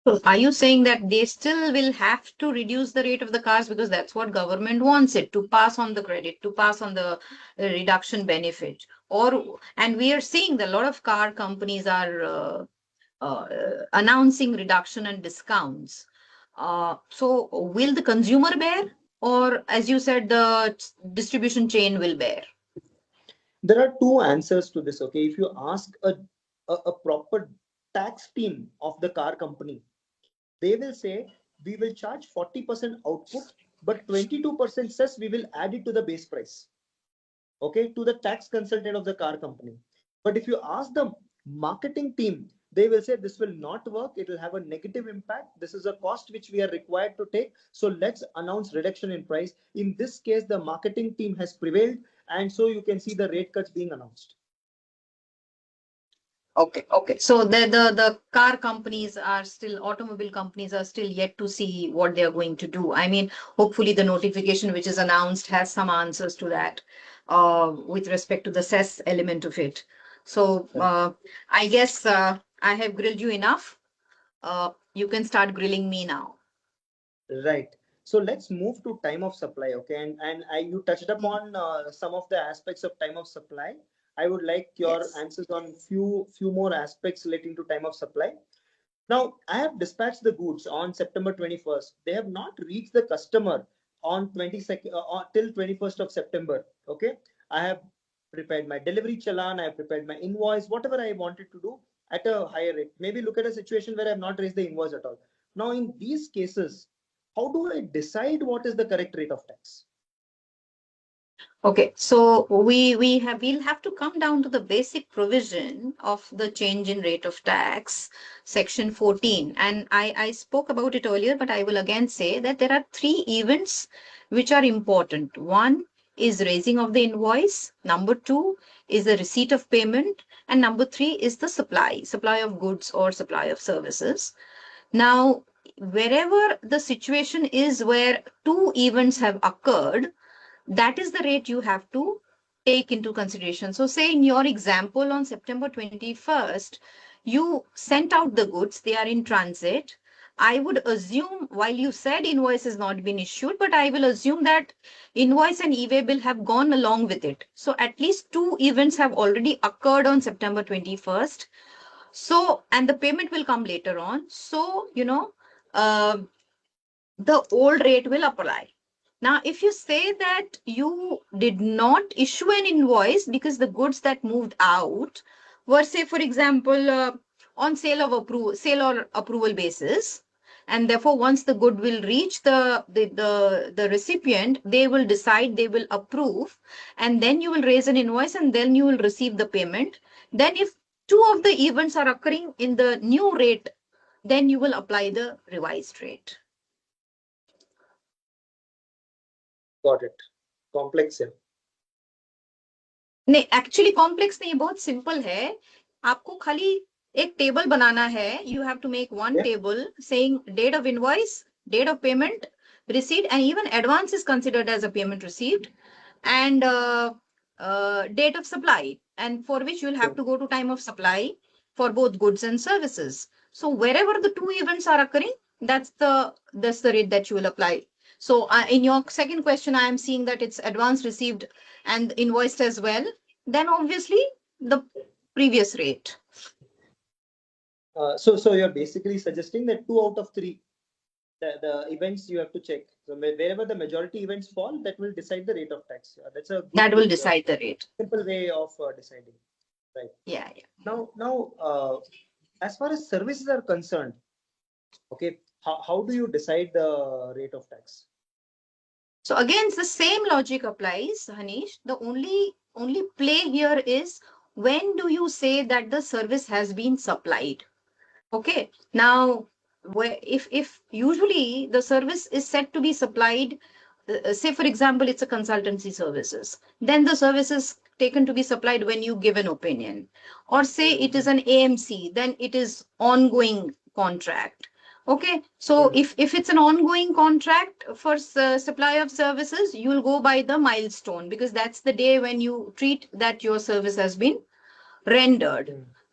So are you saying that they still will have to reduce the rate of the cars because that's what government wants it to pass on the credit, to pass on the reduction benefit? And we are seeing that a lot of car companies are announcing reduction and discounts. So will the consumer bear, or as you said, the distribution chain will bear? There are two answers to this. Okay, if you ask a proper tax team of the car company, they will say we will charge 40% output, but 22% cess we will add it to the base price. Okay, to the tax consultant of the car company. But if you ask the marketing team, they will say this will not work. It will have a negative impact. This is a cost which we are required to take. So let's announce reduction in price. In this case, the marketing team has prevailed. And so you can see the rate cuts being announced. Okay. So the car companies are still, automobile companies are still yet to see what they are going to do. I mean, hopefully the notification which is announced has some answers to that with respect to the cess element of it. So I guess I have grilled you enough. You can start grilling me now. Right. So let's move to time of supply. Okay. And you touched upon some of the aspects of time of supply. I would like your answers on few more aspects relating to time of supply. Now, I have dispatched the goods on September 21st. They have not reached the customer on 22nd till 21st of September. Okay. I have prepared my delivery challan. I have prepared my invoice, whatever I wanted to do at a higher rate. Maybe look at a situation where I have not raised the invoice at all. Now, in these cases, how do I decide what is the correct rate of tax? Okay, so we'll have to come down to the basic provision of the change in rate of tax, section 14. And I spoke about it earlier, but I will again say that there are three events which are important. One is raising of the invoice. Number two is the receipt of payment. And number three is the supply of goods or supply of services. Now, wherever the situation is where two events have occurred, that is the rate you have to take into consideration. So say in your example on September 21st, you sent out the goods, they are in transit. I would assume, while you said invoice has not been issued, but I will assume that invoice and e-way bill have gone along with it. So at least two events have already occurred on September 21st. So, and the payment will come later on. So, the old rate will apply. Now, if you say that you did not issue an invoice because the goods that moved out were, say, for example, on sale or approval basis, And therefore, once the good will reach the recipient, they will decide, they will approve, and then you will raise an invoice and then you will receive the payment. Then if two of the events are occurring in the new rate, then you will apply the revised rate. Got it. Complex है. नहीं, actually complex नहीं, बहुत simple है. आपको खाली एक table बनाना है. You have to make one table saying date of invoice, date of payment received, and even advance is considered as a payment received, and date of supply, and for which you'll have to go to time of supply for both goods and services. So wherever the two events are occurring, that's the rate that you will apply. So in your second question, I am seeing that it's advance received and invoiced as well. Then obviously the previous rate. So you're basically suggesting that 2 out of 3, the events you have to check. So wherever the majority events fall, that will decide the rate of tax. That's a that will decide the rate. Simple way of deciding, right? Yeah. Now, as far as services are concerned, okay, how do you decide the rate of tax? So again, the same logic applies, Hanish. The only play here is, when do you say that the service has been supplied? Okay. Now, if usually the service is said to be supplied, say for example, it's a consultancy services, then the service is taken to be supplied when you give an opinion. Or say it is an AMC, then it is ongoing contract. Okay, so if it's an ongoing contract for supply of services, you will go by the milestone, because that's the day when you treat that your service has been rendered.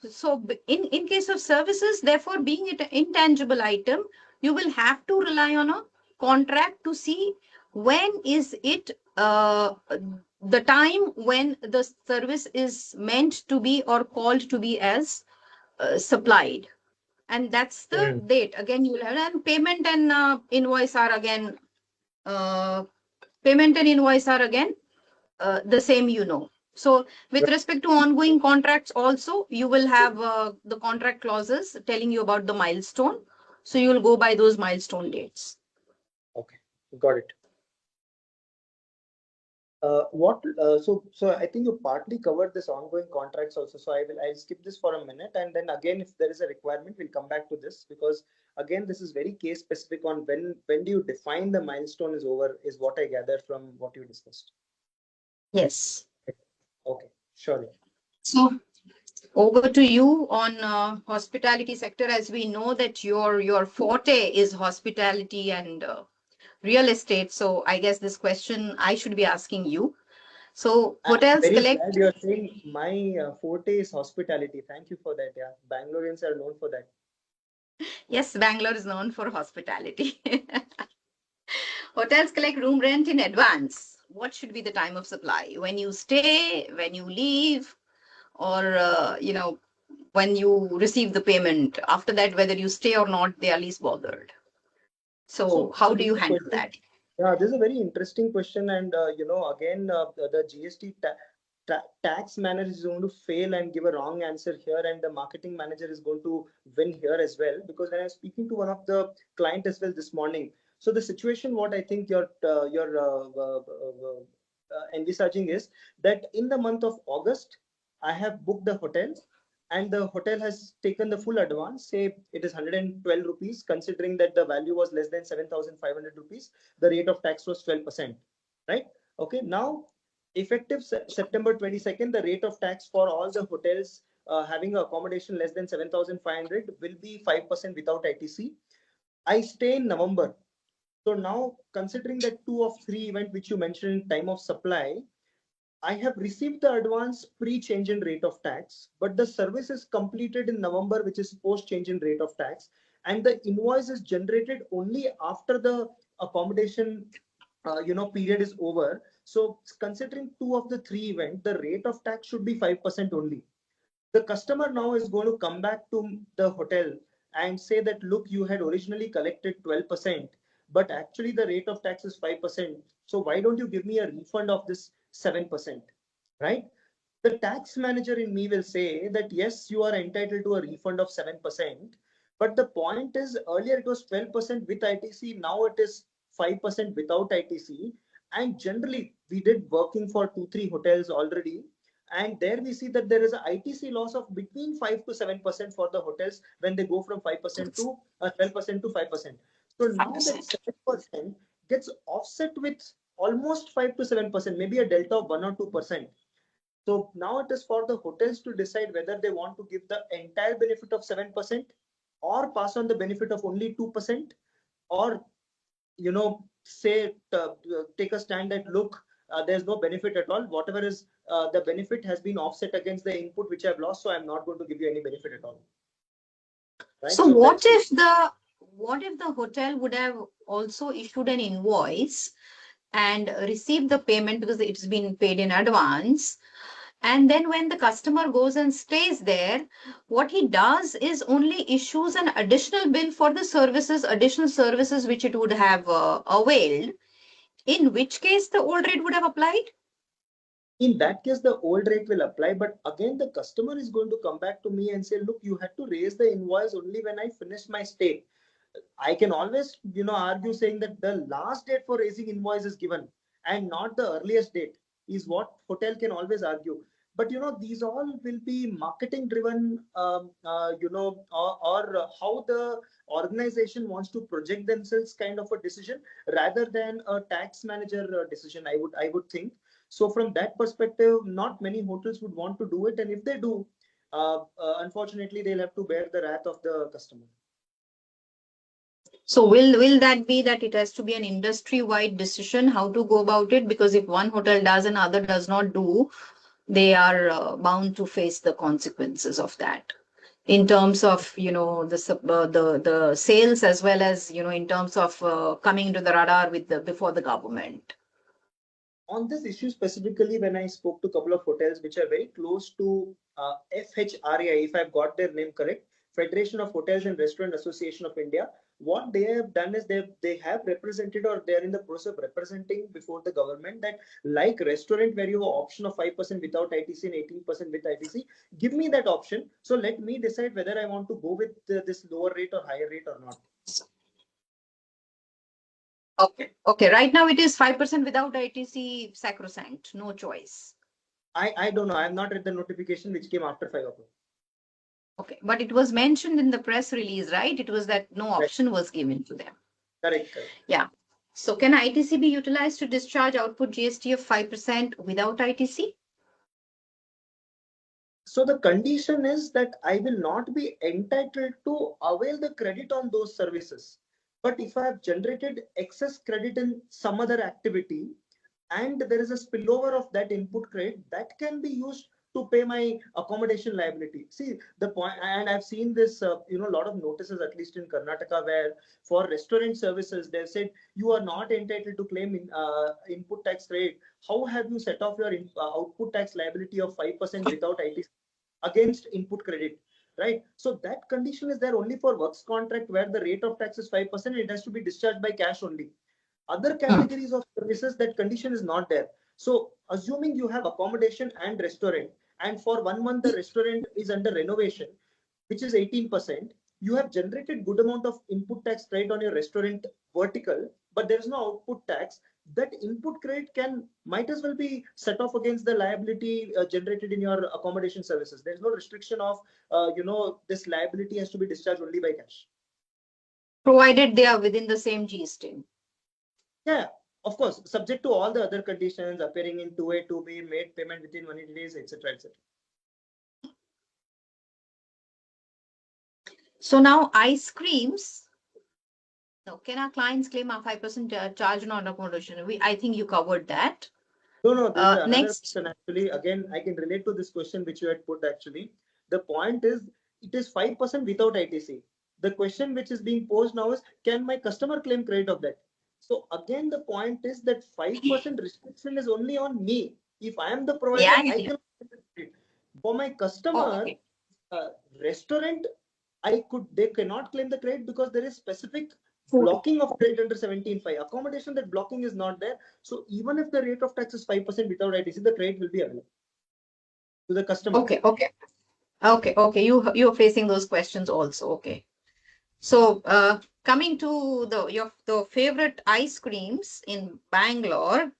So in case of services, therefore, being it an intangible item, you will have to rely on a contract to see when is it the time when the service is meant to be or called to be as supplied. And that's the date. Again, you will have, and payment and invoice are again the same, you know. So with respect to ongoing contracts also, you will have the contract clauses telling you about the milestone. So you will go by those milestone dates. Okay, got it. So I think you partly covered this ongoing contracts also. So I'll skip this for a minute, and then again, if there is a requirement, we'll come back to this, because again, this is very case specific on when do you define the milestone is over, is what I gathered from what you discussed. Yes. Okay, sure. So over to you on hospitality sector. As we know that your forte is hospitality and real estate. So I guess this question I should be asking you. So hotels very collect. glad you're saying my forte is hospitality. Thank you for that. Yeah, Bangaloreans are known for that. Yes, Bangalore is known for hospitality. Hotels collect room rent in advance. What should be the time of supply? When you stay, when you leave, or when you receive the payment? After that, whether you stay or not, they are least bothered. So how do you handle that? Yeah, this is a very interesting question, and again, the GST tax manager is going to fail and give a wrong answer here, and the marketing manager is going to win here as well. Because when I was speaking to one of the client as well this morning, so the situation, what I think you're envisaging is that in the month of August, I have booked the hotel, and the hotel has taken the full advance. Say it is 112 rupees, considering that the value was less than 7,500 rupees. The rate of tax was 12%, right? Okay, now effective September 22nd, the rate of tax for all the hotels having accommodation less than 7,500 will be 5% without ITC. I stay in November. So now, considering that 2 of 3 event which you mentioned in time of supply, I have received the advance pre-change in rate of tax, but the service is completed in November, which is post-change in rate of tax, and the invoice is generated only after the accommodation period is over. So considering 2 of the 3 events, the rate of tax should be 5% only. The customer now is going to come back to the hotel and say that, look, you had originally collected 12%, but actually the rate of tax is 5%. So why don't you give me a refund of this 7%, right? The tax manager in me will say that, yes, you are entitled to a refund of 7%, But the point is, earlier it was 12% with ITC, now it is 5% without ITC. And generally, we did working for 2-3 hotels already. And there we see that there is a ITC loss of between 5 to 7% for the hotels when they go from 5% to 12% to 5%. So now that 7% gets offset with almost 5 to 7%, maybe a delta of 1 or 2%. So now it is for the hotels to decide whether they want to give the entire benefit of 7% or pass on the benefit of only 2%, or say take a stand that look, there's no benefit at all. Whatever is the benefit has been offset against the input which I've lost, so I'm not going to give you any benefit at all. Right? So what if the hotel would have also issued an invoice and received the payment because it's been paid in advance? And then when the customer goes and stays there, what he does is only issues an additional bill for the additional services which it would have availed, in which case the old rate would have applied? In that case, the old rate will apply. But again, the customer is going to come back to me and say, look, you had to raise the invoice only when I finished my stay. I can always, argue saying that the last date for raising invoice is given and not the earliest date is what hotel can always argue. But these all will be marketing driven, or how the organization wants to project themselves kind of a decision rather than a tax manager decision. I would think. So from that perspective, not many hotels would want to do it, and if they do, unfortunately, they'll have to bear the wrath of the customer. So will that be that it has to be an industry-wide decision how to go about it? Because if one hotel does and other does not do, they are bound to face the consequences of that in terms of the sales, as well as in terms of coming to the radar before the government. On this issue specifically, when I spoke to a couple of hotels which are very close to FHRAI, if I've got their name correct, Federation of Hotels and Restaurant Association of India, what they have done is they have represented, or they are in the process of representing before the government, that like restaurant where you have option of 5% without ITC and 18% with ITC, give me that option. So let me decide whether I want to go with this lower rate or higher rate or not. Okay. Right now it is 5% without ITC, sacrosanct, no choice. I don't know. I have not read the notification which came after 5 o'clock. Okay, but it was mentioned in the press release, right? It was that no option was given to them. Correct. Yeah. So can ITC be utilized to discharge output GST of 5% without ITC? So the condition is that I will not be entitled to avail the credit on those services. But if I have generated excess credit in some other activity and there is a spillover of that input credit, that can be used to pay my accommodation liability. See the point, and I've seen this, a lot of notices, at least in Karnataka, where for restaurant services, they've said you are not entitled to claim input tax credit. How have you set off your output tax liability of 5% without ITC against input credit? Right. So that condition is there only for works contract where the rate of tax is 5%. It has to be discharged by cash only. Other categories of services, that condition is not there. So assuming you have accommodation and restaurant, and for 1 month the restaurant is under renovation, which is 18%, you have generated good amount of input tax credit on your restaurant vertical, but there is no output tax. That input credit might as well be set off against the liability generated in your accommodation services. There is no restriction of this liability has to be discharged only by cash, Provided they are within the same GST. Yeah, of course, subject to all the other conditions appearing in 2A, 2B, made payment within 180 days, etc., etc. So now ice creams. No, can our clients claim a 5% charge on accommodation? I think you covered that. No, this is another next question actually. Again, I can relate to this question which you had put actually. The point is, it is 5% without ITC. The question which is being posed now is, can my customer claim credit of that? So again, the point is that 5% restriction is only on me. If I am the provider, I can claim credit. For my customer, restaurant, they cannot claim the credit because there is specific blocking of credit under 17.5. Accommodation, that blocking is not there. So even if the rate of tax is 5% without ITC, the credit will be available to the customer. Okay. You're facing those questions also. Okay. So coming to the favorite ice creams in Bangalore,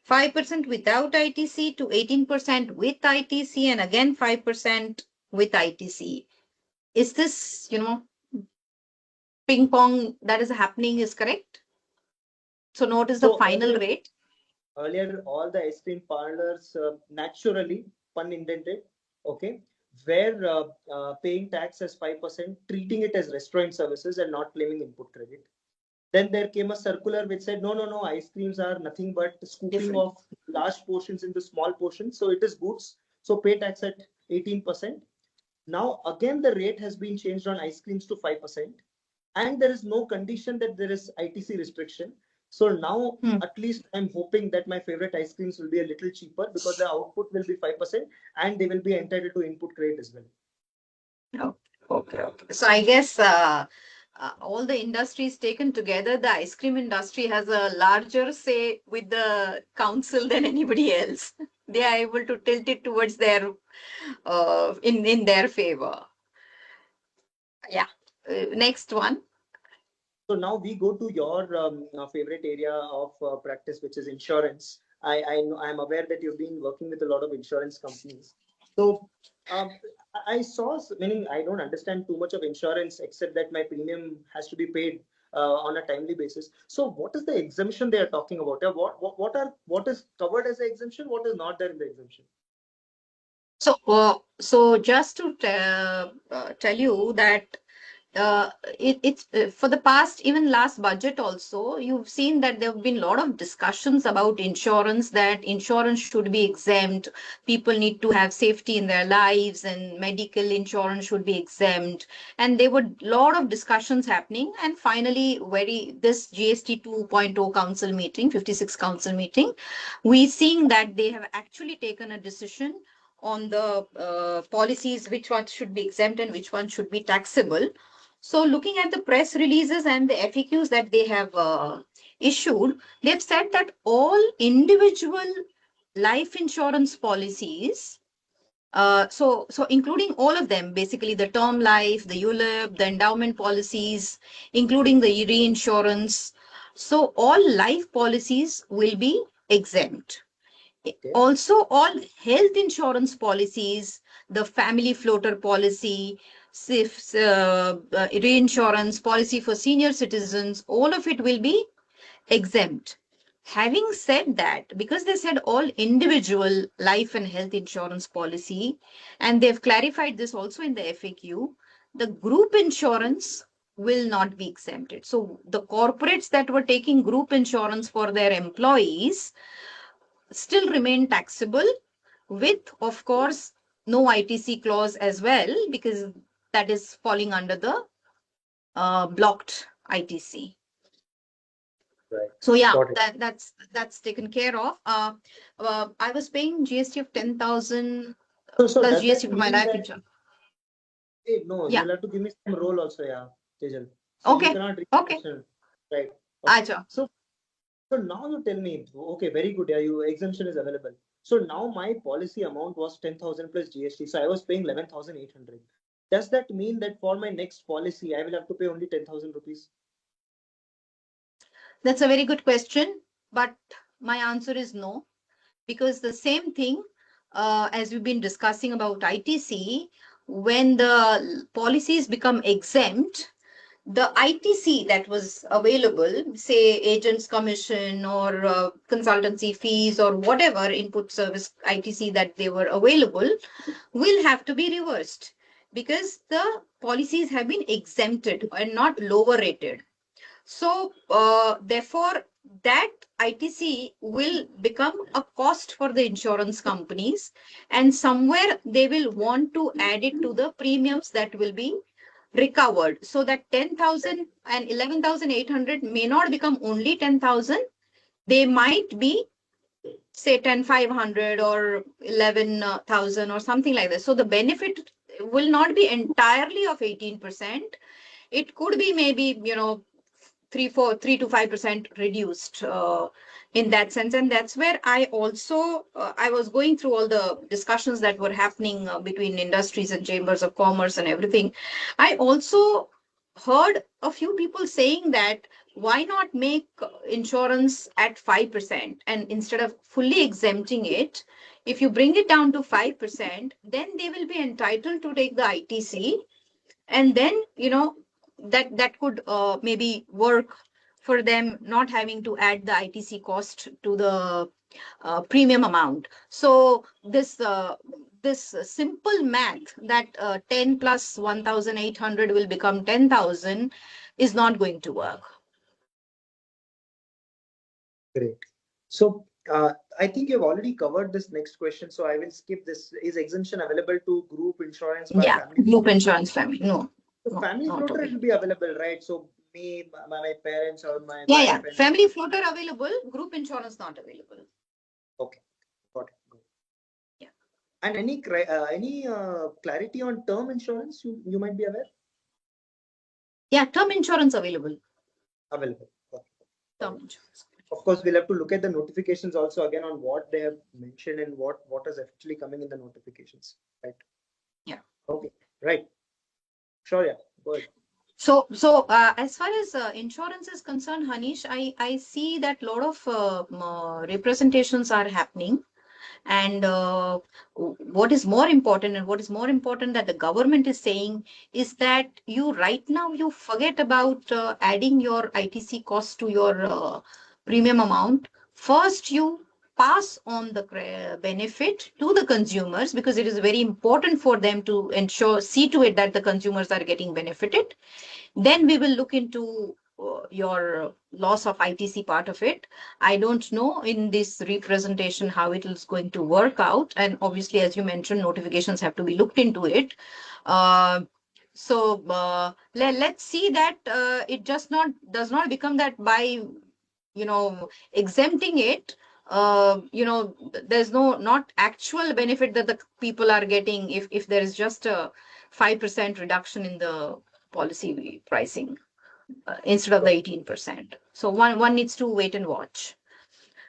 5% without ITC to 18% with ITC, and again 5% with ITC. Is this, ping pong that is happening is correct? So note is the So final rate. earlier, all the ice cream parlors naturally, pun intended, okay, were paying tax as 5%, treating it as restaurant services and not claiming input credit. Then there came a circular which said, no, no, no, ice creams are nothing but scooping Different. of large portions into small portions. So it is goods. So pay tax at 18%. Now, again, the rate has been changed on ice creams to 5%. And there is no condition that there is ITC restriction. So now, at least I'm hoping that my favorite ice creams will be a little cheaper because the output will be 5% and they will be entitled to input credit as well. Okay. So I guess all the industries taken together, the ice cream industry has a larger say with the council than anybody else. They are able to tilt it towards their in their favor. Yeah. Next one. So now we go to your favorite area of practice, which is insurance. I'm aware that you've been working with a lot of insurance companies. So I saw, meaning I don't understand too much of insurance except that my premium has to be paid on a timely basis. So what is the exemption they are talking about? What is covered as an exemption? What is not there in the exemption? So just to tell you that it's for the past, even last budget also, you've seen that there have been a lot of discussions about insurance, that insurance should be exempt. People need to have safety in their lives and medical insurance should be exempt. And there were a lot of discussions happening. And finally, this GST 2.0 council meeting, 56th council meeting, we seeing that they have actually taken a decision on the policies, which ones should be exempt and which ones should be taxable. So looking at the press releases and the FAQs that they have issued, they've said that all individual life insurance policies, so including all of them, basically the term life, the ULIP, the endowment policies, including the reinsurance. So all life policies will be exempt. Okay. Also, all health insurance policies, the family floater policy, reinsurance policy for senior citizens, all of it will be exempt. Having said that, because they said all individual life and health insurance policy, and they've clarified this also in the FAQ, the group insurance will not be exempted. So the corporates that were taking group insurance for their employees still remain taxable with, of course, no ITC clause as well, because that is falling under the blocked ITC. Right. So yeah, that's taken care of. I was paying GST of 10,000 so plus does GST that for my mean life that, insurance. no, Yeah. you'll have to give me some role also, yeah, Tejal. So Okay. you cannot read Okay. question, right? Okay. So now you tell me, okay, very good, yeah, your exemption is available. So now my policy amount was 10,000 plus GST. So I was paying 11,800. Does that mean that for my next policy, I will have to pay only 10,000 rupees? That's a very good question, but my answer is no, because the same thing, as we've been discussing about ITC, when the policies become exempt, the ITC that was available, say agents commission or consultancy fees or whatever input service ITC that they were available, will have to be reversed because the policies have been exempted and not lower rated. So therefore, that ITC will become a cost for the insurance companies, and somewhere they will want to add it to the premiums that will be recovered. So that 10,000 and 11,800 may not become only 10,000. They might be, say, 10,500 or 11,000 or something like that. So the benefit will not be entirely of 18%. It could be maybe, 3 to 5% reduced in that sense. And that's where I also I was going through all the discussions that were happening between industries and chambers of commerce and everything. I also heard a few people saying that why not make insurance at 5%, and instead of fully exempting it, if you bring it down to 5%, then they will be entitled to take the ITC, and then that could maybe work for them, not having to add the ITC cost to the premium amount. So this simple math that 10 plus 1,800 will become 10,000 is not going to work. Great. So I think you've already covered this next question, so I will skip this. Is exemption available to group insurance by family? Group insurance family. No. So family floater okay. will be available, right? So me, my parents, or my grandparents. Family floater available, group insurance not available. Okay, got it. Yeah. And any clarity on term insurance you might be aware? Yeah, term insurance available. Available. Okay. Term insurance. Of course, we'll have to look at the notifications also again on what they have mentioned and what is actually coming in the notifications, right? Yeah. Okay. Right. Sure. Yeah. Go ahead. So as far as insurance is concerned, Hanish, I see that a lot of representations are happening. And what is more important that the government is saying is that right now you forget about adding your ITC cost to your premium amount. First, you pass on the benefit to the consumers, because it is very important for them to see to it that the consumers are getting benefited. Then we will look into your loss of ITC part of it. I don't know in this representation how it is going to work out. And obviously, as you mentioned, notifications have to be looked into it. So let's see that it just does not become that by exempting it, there's not actual benefit that the people are getting if there is just a 5% reduction in the policy pricing instead of the 18%. So one needs to wait and watch.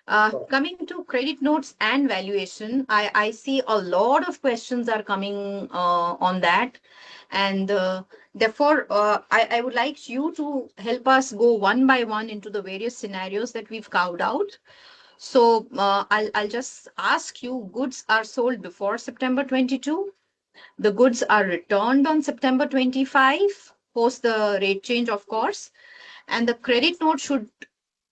Coming to credit notes and valuation, I see a lot of questions are coming on that. And therefore, I would like you to help us go one by one into the various scenarios that we've carved out. So I'll just ask you, goods are sold before September 22. The goods are returned on September 25, post the rate change, of course. And the credit note should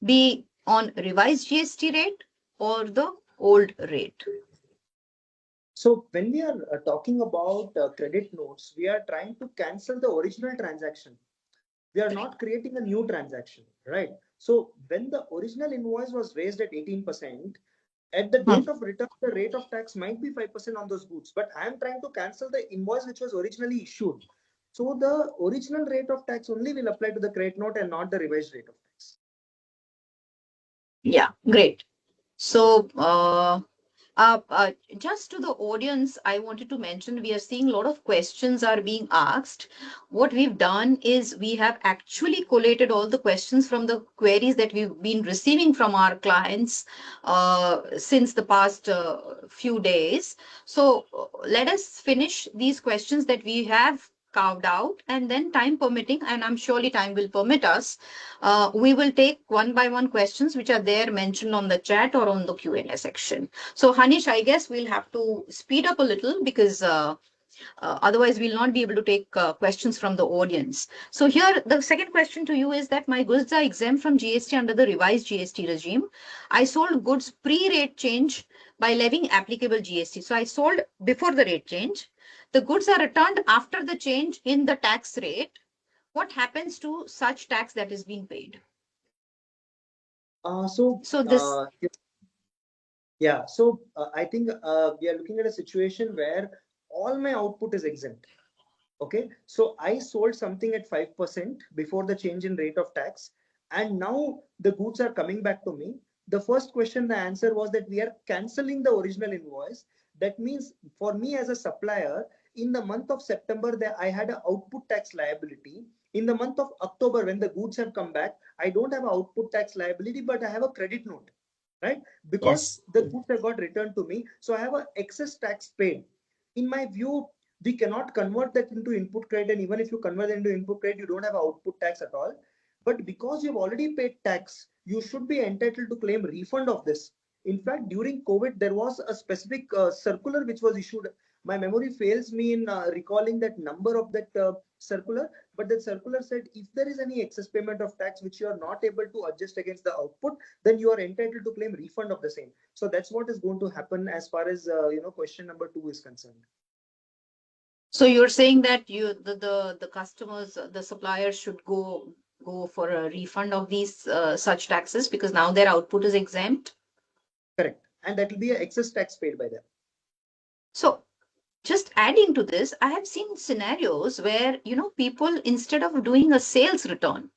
be on revised GST rate or the old rate. So when we are talking about credit notes, we are trying to cancel the original transaction. We are not creating a new transaction, right? So when the original invoice was raised at 18%, at the date of return, the rate of tax might be 5% on those goods, but I am trying to cancel the invoice which was originally issued. So the original rate of tax only will apply to the credit note and not the revised rate of tax. Yeah, great. So just to the audience, I wanted to mention, we are seeing a lot of questions are being asked. What we've done is we have actually collated all the questions from the queries that we've been receiving from our clients since the past few days. So let us finish these questions that we have carved out, and then time permitting, and I'm surely time will permit us, we will take one by one questions which are there mentioned on the chat or on the Q&A section. So Hanish, I guess we'll have to speed up a little, because otherwise we'll not be able to take questions from the audience. So here the second question to you is that my goods are exempt from GST under the revised GST regime. I sold goods pre-rate change by levying applicable GST. So I sold before the rate change. The goods are returned after the change in the tax rate. What happens to such tax that is being paid? So I think we are looking at a situation where all my output is exempt. Okay, so I sold something at 5% before the change in rate of tax, and now the goods are coming back to me. The first question, the answer was that we are canceling the original invoice. That means for me as a supplier, in the month of September, I had an output tax liability. In the month of October, when the goods have come back, I don't have an output tax liability, but I have a credit note, right? Because the goods have got returned to me. So I have an excess tax paid. In my view, we cannot convert that into input credit, and even if you convert it into input credit, you don't have output tax at all. But because you've already paid tax, you should be entitled to claim refund of this. In fact, during COVID, there was a specific circular which was issued. My memory fails me in recalling that number of that circular, but that circular said if there is any excess payment of tax which you are not able to adjust against the output, then you are entitled to claim refund of the same. So that's what is going to happen as far as question number 2 is concerned. So you're saying that the customers, the suppliers should go for a refund of these such taxes because now their output is exempt? Correct. And that will be an excess tax paid by them. So just adding to this, I have seen scenarios where, people, instead of doing a sales return,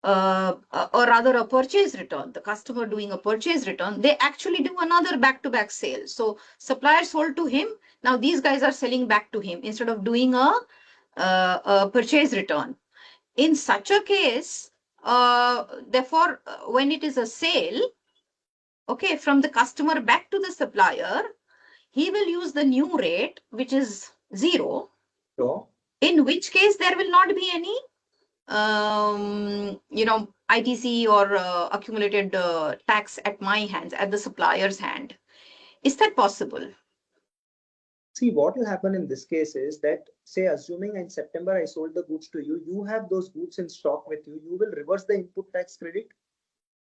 or rather a purchase return, the customer doing a purchase return, they actually do another back-to-back sale. So supplier sold to him. Now these guys are selling back to him instead of doing a purchase return. In such a case, therefore, when it is a sale, okay, from the customer back to the supplier, he will use the new rate, which is 0. So, in which case there will not be any ITC or accumulated tax at my hands, at the supplier's hand. Is that possible? see, what will happen in this case is that, say, assuming in September I sold the goods to you, you have those goods in stock with you, you will reverse the input tax credit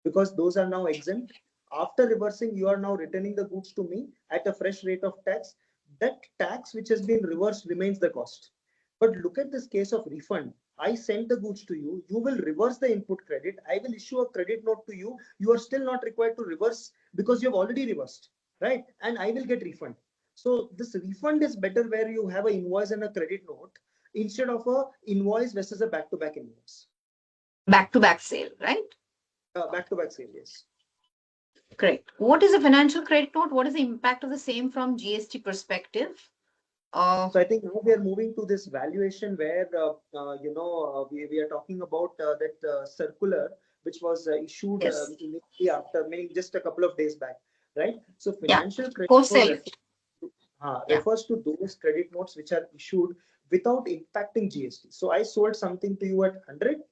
because those are now exempt. After reversing, you are now returning the goods to me at a fresh rate of tax. That tax which has been reversed remains the cost. But look at this case of refund. I sent the goods to you. You will reverse the input credit. I will issue a credit note to you. You are still not required to reverse because you have already reversed, right? And I will get refund. So this refund is better where you have an invoice and a credit note instead of a invoice versus a back-to-back invoice. Back-to-back sale, right? Back-to-back sale, yes. Correct. What is a financial credit note? What is the impact of the same from GST perspective? So I think now we are moving to this valuation where we are talking about that circular which was issued Yes. immediately after, meaning just a couple of days back, right? So Yeah. financial credit Post-sale. refers to those credit notes which are issued without impacting GST. So I sold something to you at 100,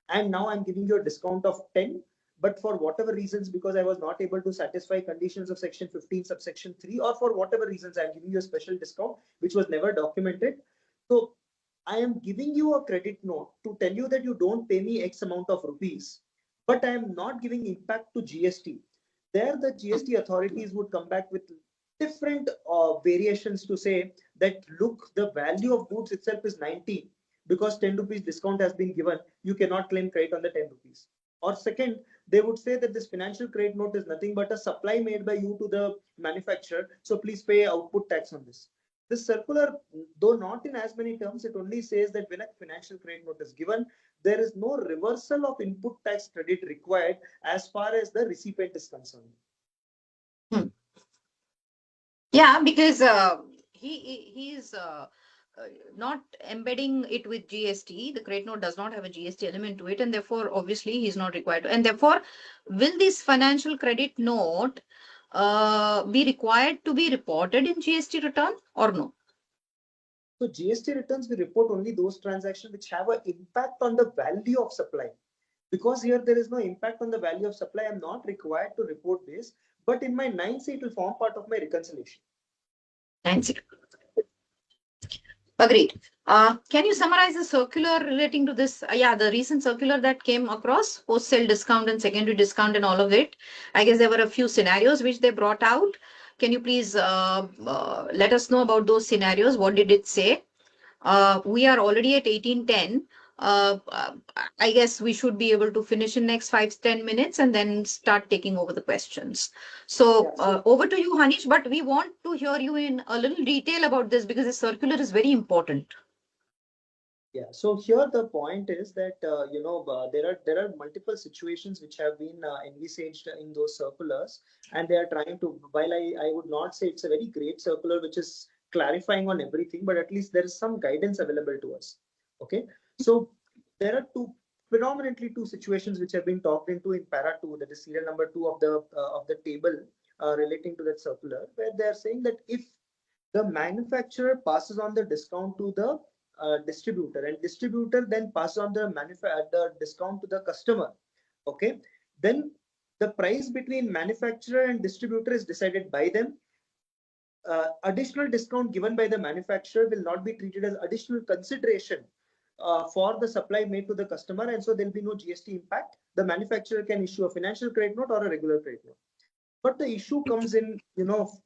and now I'm giving you a discount of 10. But for whatever reasons, because I was not able to satisfy conditions of section 15 subsection 3, or for whatever reasons, I'm giving you a special discount which was never documented. So I am giving you a credit note to tell you that you don't pay me X amount of rupees, but I am not giving impact to GST. There the GST authorities would come back with different variations to say that, look, the value of goods itself is 90. Because 10 rupees discount has been given, you cannot claim credit on the 10 rupees. Or second, they would say that this financial credit note is nothing but a supply made by you to the manufacturer. So please pay output tax on this. This circular, though not in as many terms, it only says that when a financial credit note is given, there is no reversal of input tax credit required as far as the recipient is concerned. Yeah, because he is not embedding it with GST. The credit note does not have a GST element to it, and therefore, obviously, he's not required to. And therefore, will this financial credit note be required to be reported in GST return or no? So GST returns, we report only those transactions which have an impact on the value of supply. Because here there is no impact on the value of supply, I'm not required to report this. But in my 9C, it will form part of my reconciliation. 9C. Agreed. Can you summarize the circular relating to this? The recent circular that came across, post-sale discount and secondary discount and all of it. I guess there were a few scenarios which they brought out. Can you please let us know about those scenarios? What did it say? We are already at 18:10. I guess we should be able to finish in next 5-10 minutes and then start taking over the questions. So over to you, Hanish, but we want to hear you in a little detail about this because the circular is very important. Yeah, so here the point is that there are multiple situations which have been envisaged in those circulars, and they are trying to, while I would not say it's a very great circular which is clarifying on everything, but at least there is some guidance available to us. Okay, so there are predominantly two situations which have been talked into in para 2, that is serial number 2 of the table relating to that circular, where they are saying that if the manufacturer passes on the discount to the distributor, and distributor then passes on the discount to the customer. Okay, then the price between manufacturer and distributor is decided by them. Additional discount given by the manufacturer will not be treated as additional consideration for the supply made to the customer, and so there will be no GST impact. The manufacturer can issue a financial credit note or a regular credit note. But the issue comes in,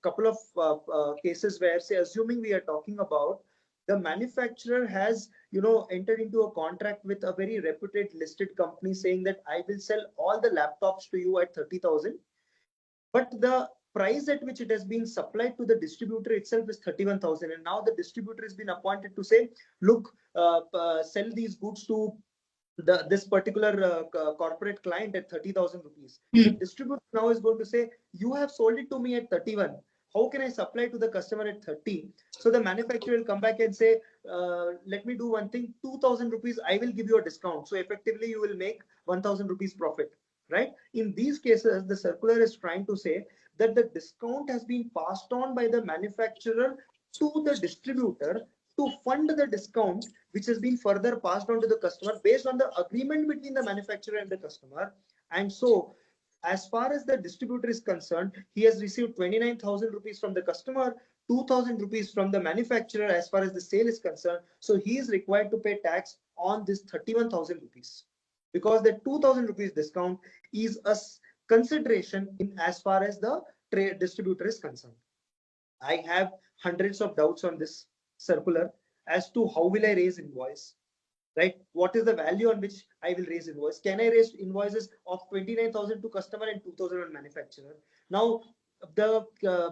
couple of cases where, say, assuming we are talking about the manufacturer has, entered into a contract with a very reputed listed company saying that I will sell all the laptops to you at 30,000, but the price at which it has been supplied to the distributor itself is 31,000, and now the distributor has been appointed to say, look, sell these goods to this particular corporate client at 30,000 rupees. The distributor now is going to say, you have sold it to me at 31. How can I supply to the customer at 30? So the manufacturer will come back and say, let me do one thing, 2,000 rupees, I will give you a discount. So effectively you will make 1,000 rupees profit, right? In these cases, the circular is trying to say that the discount has been passed on by the manufacturer to the distributor to fund the discount, which has been further passed on to the customer based on the agreement between the manufacturer and the customer. And so, as far as the distributor is concerned, he has received 29,000 rupees from the customer, 2,000 rupees from the manufacturer as far as the sale is concerned. So he is required to pay tax on this 31,000 rupees, because the 2,000 rupees discount is a consideration in as far as the trade distributor is concerned. I have hundreds of doubts on this circular as to how will I raise invoice, right? What is the value on which I will raise invoice? Can I raise invoices of 29,000 to customer and 2,000 on manufacturer? Now, the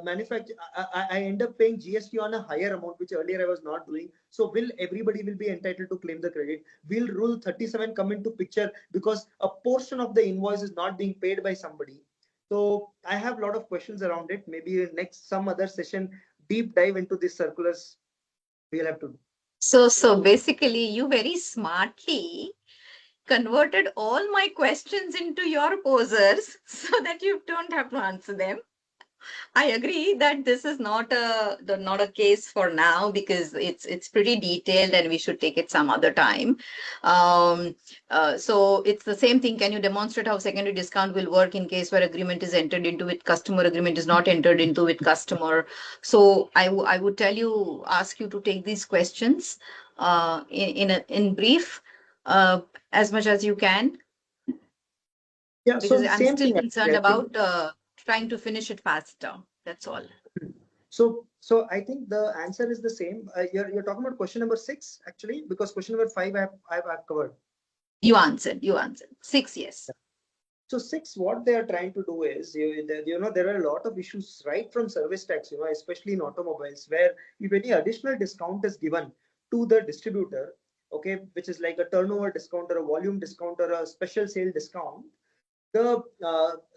manufacturer, I end up paying GST on a higher amount, which earlier I was not doing. So will everybody will be entitled to claim the credit? Will Rule 37 come into picture because a portion of the invoice is not being paid by somebody? So I have a lot of questions around it. Maybe next some other session, deep dive into these circulars we'll have to do. So basically, you very smartly converted all my questions into your posers so that you don't have to answer them. I agree that this is not a case for now because it's pretty detailed and we should take it some other time. So it's the same thing. Can you demonstrate how secondary discount will work in case where agreement is entered into with customer, agreement is not entered into with customer? So I would ask you to take these questions in brief as much as you can. Yeah, because so I'm same still thing, concerned actually. about trying to finish it faster. That's all. So I think the answer is the same. You're talking about question number 6 actually, because question number 5 I've covered. You answered. 6, yes. So 6, what they are trying to do is, there are a lot of issues right from service tax, especially in automobiles, where if any additional discount is given to the distributor, okay, which is like a turnover discount or a volume discount or a special sale discount,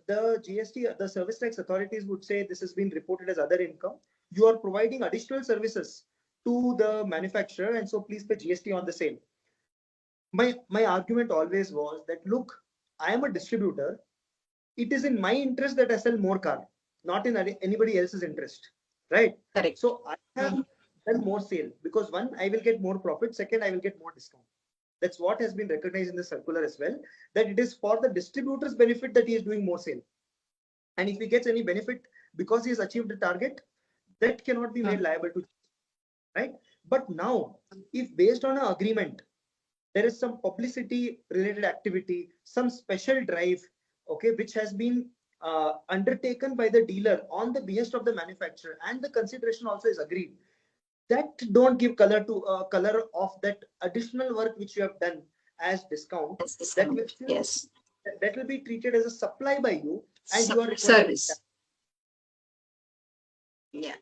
the GST, the service tax authorities would say this has been reported as other income. You are providing additional services to the manufacturer, and so please pay GST on the same. My argument always was that, look, I am a distributor. It is in my interest that I sell more car, not in anybody else's interest, right? Correct. So I have done more sale because one, I will get more profit. Second, I will get more discount. That's what has been recognized in the circular as well, that it is for the distributor's benefit that he is doing more sale. And if he gets any benefit because he has achieved the target, that cannot be made liable to, right? But now, if based on an agreement, there is some publicity related activity, some special drive, okay, which has been undertaken by the dealer on the behest of the manufacturer, and the consideration also is agreed, that don't give color to color of that additional work which you have done as discount. That will still, yes, that will be treated as a supply by you, and you are service. Yeah.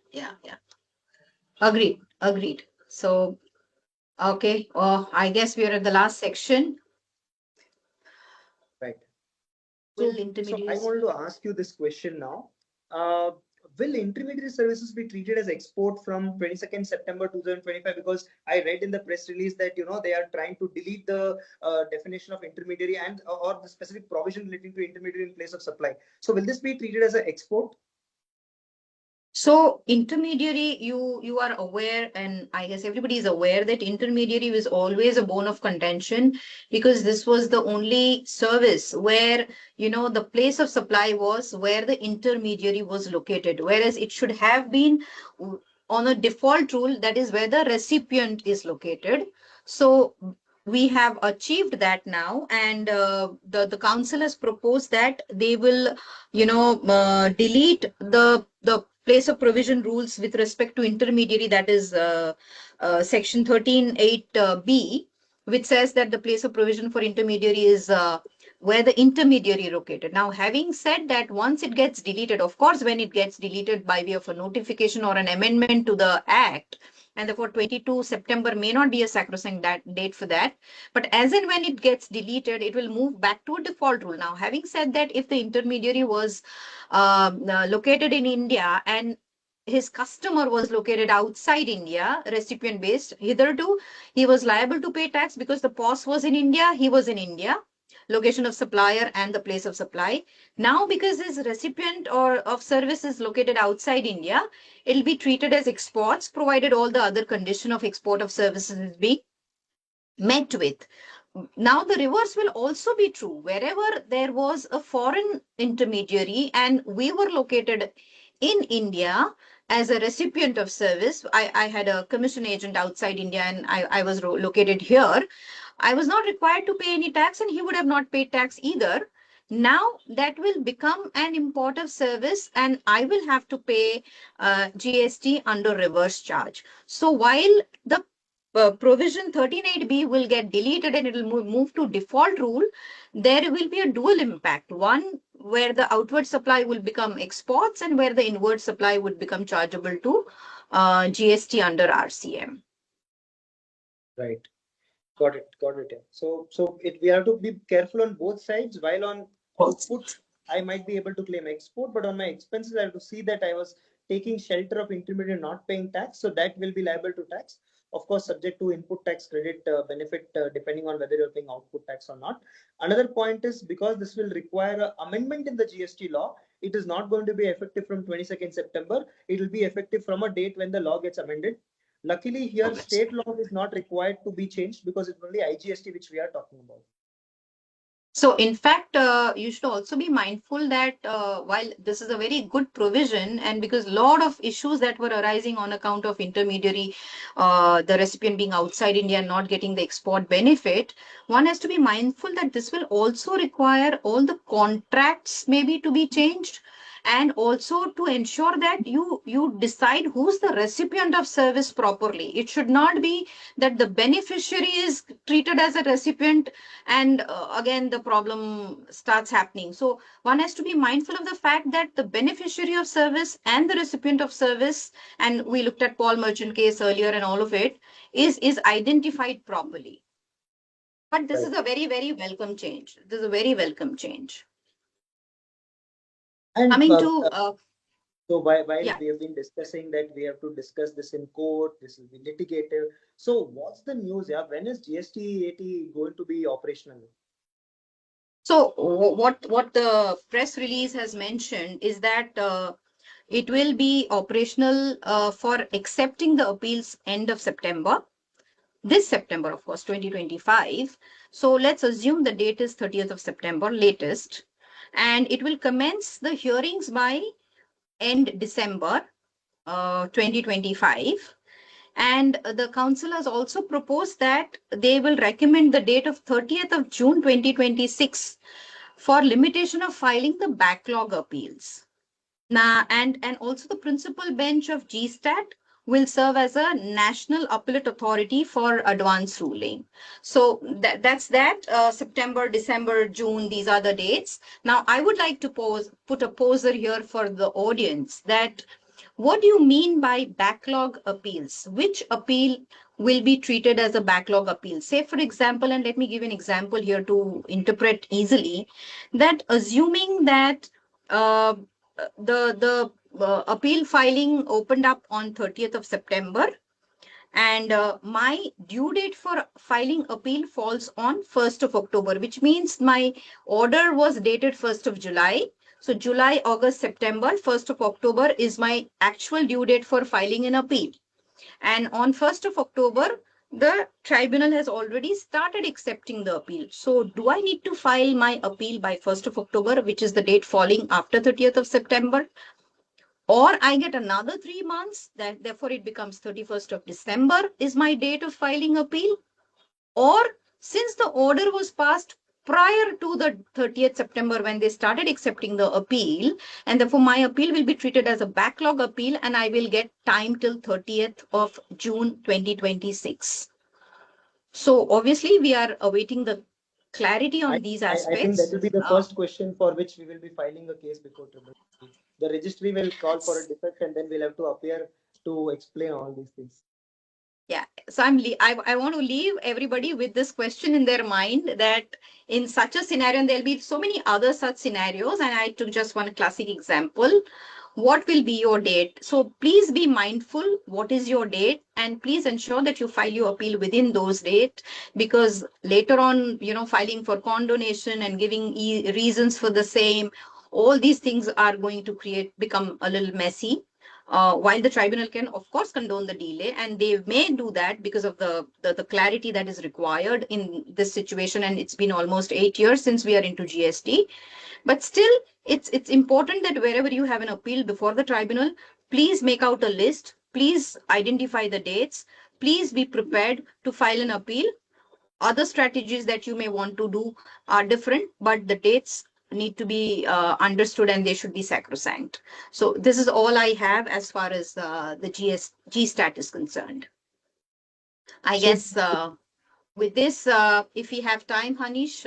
Agreed. So, okay. I guess we are at the last section. Right. So I wanted to ask you this question now. Will intermediary services be treated as export from 22nd September 2025? Because I read in the press release that they are trying to delete the definition of intermediary and or the specific provision relating to intermediary in place of supply. So will this be treated as an export? So intermediary, you are aware, and I guess everybody is aware that intermediary was always a bone of contention because this was the only service where, the place of supply was where the intermediary was located, whereas it should have been on a default rule, that is where the recipient is located. So we have achieved that now, and the council has proposed that they will, delete the place of provision rules with respect to intermediary, that is section 13(8)(b), which says that the place of provision for intermediary is where the intermediary located. Now, having said that, once it gets deleted, of course, when it gets deleted by way of a notification or an amendment to the act, and therefore 22 September may not be a sacrosanct date for that, but as and when it gets deleted, it will move back to a default rule. Now, having said that, if the intermediary was located in India and his customer was located outside India, recipient based, hitherto he was liable to pay tax because the POS was in India, he was in India, location of supplier and the place of supply. Now, because his recipient or of service is located outside India, it will be treated as exports, provided all the other condition of export of services is being met with. Now, the reverse will also be true. Wherever there was a foreign intermediary and we were located in India as a recipient of service, I had a commission agent outside India and I was located here. I was not required to pay any tax and he would have not paid tax either. Now that will become an import of service and I will have to pay GST under reverse charge. So while the provision 13(8)(b) will get deleted and it will move to default rule, there will be a dual impact. One where the outward supply will become exports and where the inward supply would become chargeable to GST under RCM. Right. Got it. Got it. Yeah. So we have to be careful on both sides. While on output, I might be able to claim export, but on my expenses, I have to see that I was taking shelter of intermediary not paying tax. So that will be liable to tax. Of course, subject to input tax credit benefit, depending on whether you're paying output tax or not. Another point is because this will require an amendment in the GST law, it is not going to be effective from 22nd September. It will be effective from a date when the law gets amended. Luckily, here state law is not required to be changed because it's only IGST which we are talking about. So in fact, you should also be mindful that while this is a very good provision, and because a lot of issues that were arising on account of intermediary, the recipient being outside India and not getting the export benefit, one has to be mindful that this will also require all the contracts maybe to be changed, and also to ensure that you decide who's the recipient of service properly. It should not be that the beneficiary is treated as a recipient and again the problem starts happening. So one has to be mindful of the fact that the beneficiary of service and the recipient of service, and we looked at Paul Merchant case earlier and all of it, is identified properly. But this is a very, very welcome change. This is a very welcome change. And Coming to so while yeah. we have been discussing that we have to discuss this in court, this will be litigated. So what's the news? Yeah, when is GST 80 going to be operational? So what the press release has mentioned is that it will be operational for accepting the appeals end of September. This September, of course, 2025. So let's assume the date is 30th of September latest, and it will commence the hearings by end December 2025. And the council has also proposed that they will recommend the date of 30th of June 2026 for limitation of filing the backlog appeals. Now, and also the principal bench of GSTAT will serve as a national appellate authority for advance ruling. So that's that. September, December, June, these are the dates. Now, I would like to put a poser here for the audience that what do you mean by backlog appeals? Which appeal will be treated as a backlog appeal? Say, for example, and let me give an example here to interpret easily, that assuming that the appeal filing opened up on 30th of September and my due date for filing appeal falls on 1st of October, which means my order was dated 1st of July. So July, August, September, 1st of October is my actual due date for filing an appeal. And on 1st of October, the tribunal has already started accepting the appeal. So do I need to file my appeal by 1st of October, which is the date falling after 30th of September? Or I get another 3 months, that therefore it becomes 31st of December is my date of filing appeal? Or since the order was passed prior to the 30th September when they started accepting the appeal, and therefore my appeal will be treated as a backlog appeal and I will get time till 30th of June 2026. So obviously we are awaiting the clarity on these aspects. I think that will be the first question for which we will be filing a case before Tribunal. The registry will call for a defect and then we'll have to appear to explain all these things. Yeah, so I want to leave everybody with this question in their mind, that in such a scenario, and there'll be so many other such scenarios, and I took just one classic example. What will be your date? So please be mindful what is your date, and please ensure that you file your appeal within those dates, because later on, filing for condonation and giving reasons for the same, all these things are going to become a little messy. While the tribunal can, of course, condone the delay, and they may do that because of the clarity that is required in this situation. And it's been almost 8 years since we are into GST. But still, it's important that wherever you have an appeal before the tribunal, please make out a list. Please identify the dates. Please be prepared to file an appeal. Other strategies that you may want to do are different, but the dates need to be understood and they should be sacrosanct. So this is all I have as far as the GStat is concerned. I guess with this, if we have time, Hanish,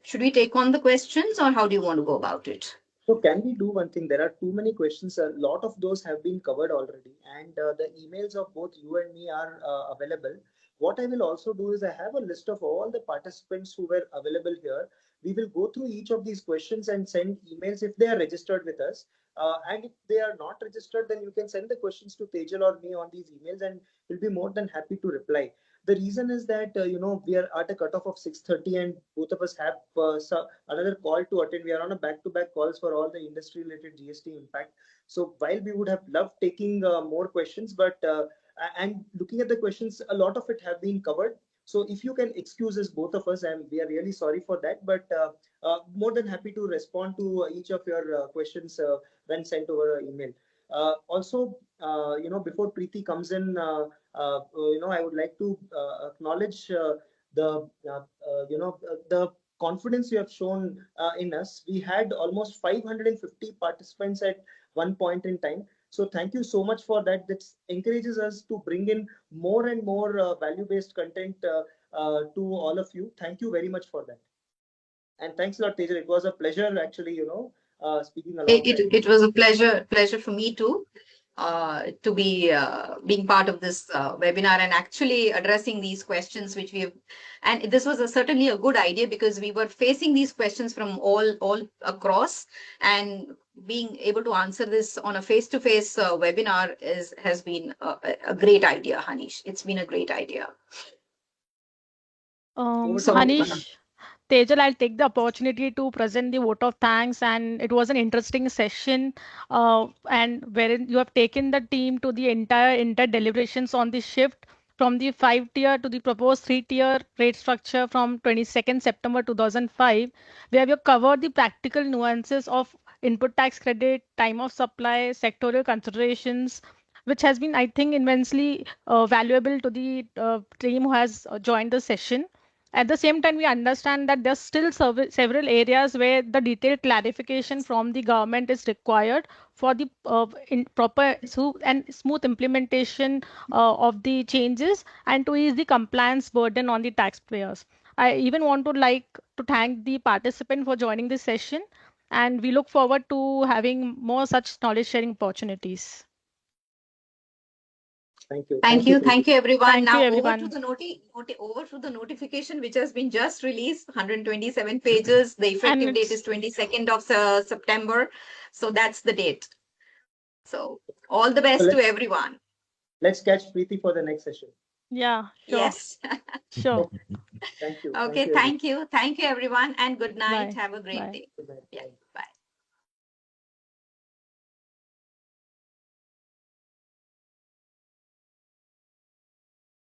should we take on the questions, or how do you want to go about it? So can we do one thing? There are too many questions. A lot of those have been covered already, and the emails of both you and me are available. What I will also do is I have a list of all the participants who were available here. We will go through each of these questions and send emails if they are registered with us. And if they are not registered, then you can send the questions to Tejal or me on these emails, and we'll be more than happy to reply. The reason is that we are at a cutoff of 6:30, and both of us have another call to attend. We are on a back-to-back calls for all the industry-related GST impact. So while we would have loved taking more questions, but and looking at the questions, a lot of it have been covered. So if you can excuse us, both of us, and we are really sorry for that, but more than happy to respond to each of your questions when sent over email. Also, before Preeti comes in, I would like to acknowledge the confidence you have shown in us. We had almost 550 participants at one point in time. So thank you so much for that. That encourages us to bring in more and more value-based content to all of you. Thank you very much for that. And thanks a lot, Tejal. It was a pleasure, actually, speaking along. It was a pleasure for me too. To be being part of this webinar and actually addressing these questions which we have, and this was certainly a good idea because we were facing these questions from all across, and being able to answer this on a face-to-face webinar has been a great idea, Hanish. It's been a great idea. So Hanish, Tejal, I'll take the opportunity to present the vote of thanks, and it was an interesting session, and wherein you have taken the team to the entire deliberations on the shift from the 5-tier to the proposed 3-tier rate structure from 22nd September 2005, where we have covered the practical nuances of input tax credit, time of supply, sectorial considerations, which has been, I think, immensely valuable to the team who has joined the session. At the same time, we understand that there's still several areas where the detailed clarification from the government is required for the proper and smooth implementation of the changes and to ease the compliance burden on the taxpayers. I even want to thank the participant for joining this session, and we look forward to having more such knowledge sharing opportunities. Thank you, everyone. Thank now you, everyone. Over to the notification which has been just released, 127 pages. The effective date is 22nd of September. So that's the date. So all the best to everyone. Let's catch Preeti for the next session. Yeah, sure. Yes. Sure. Thank you. Okay, thank you. Thank you, everyone, and good night. Bye. Have a great Bye. day. Good night. Yeah.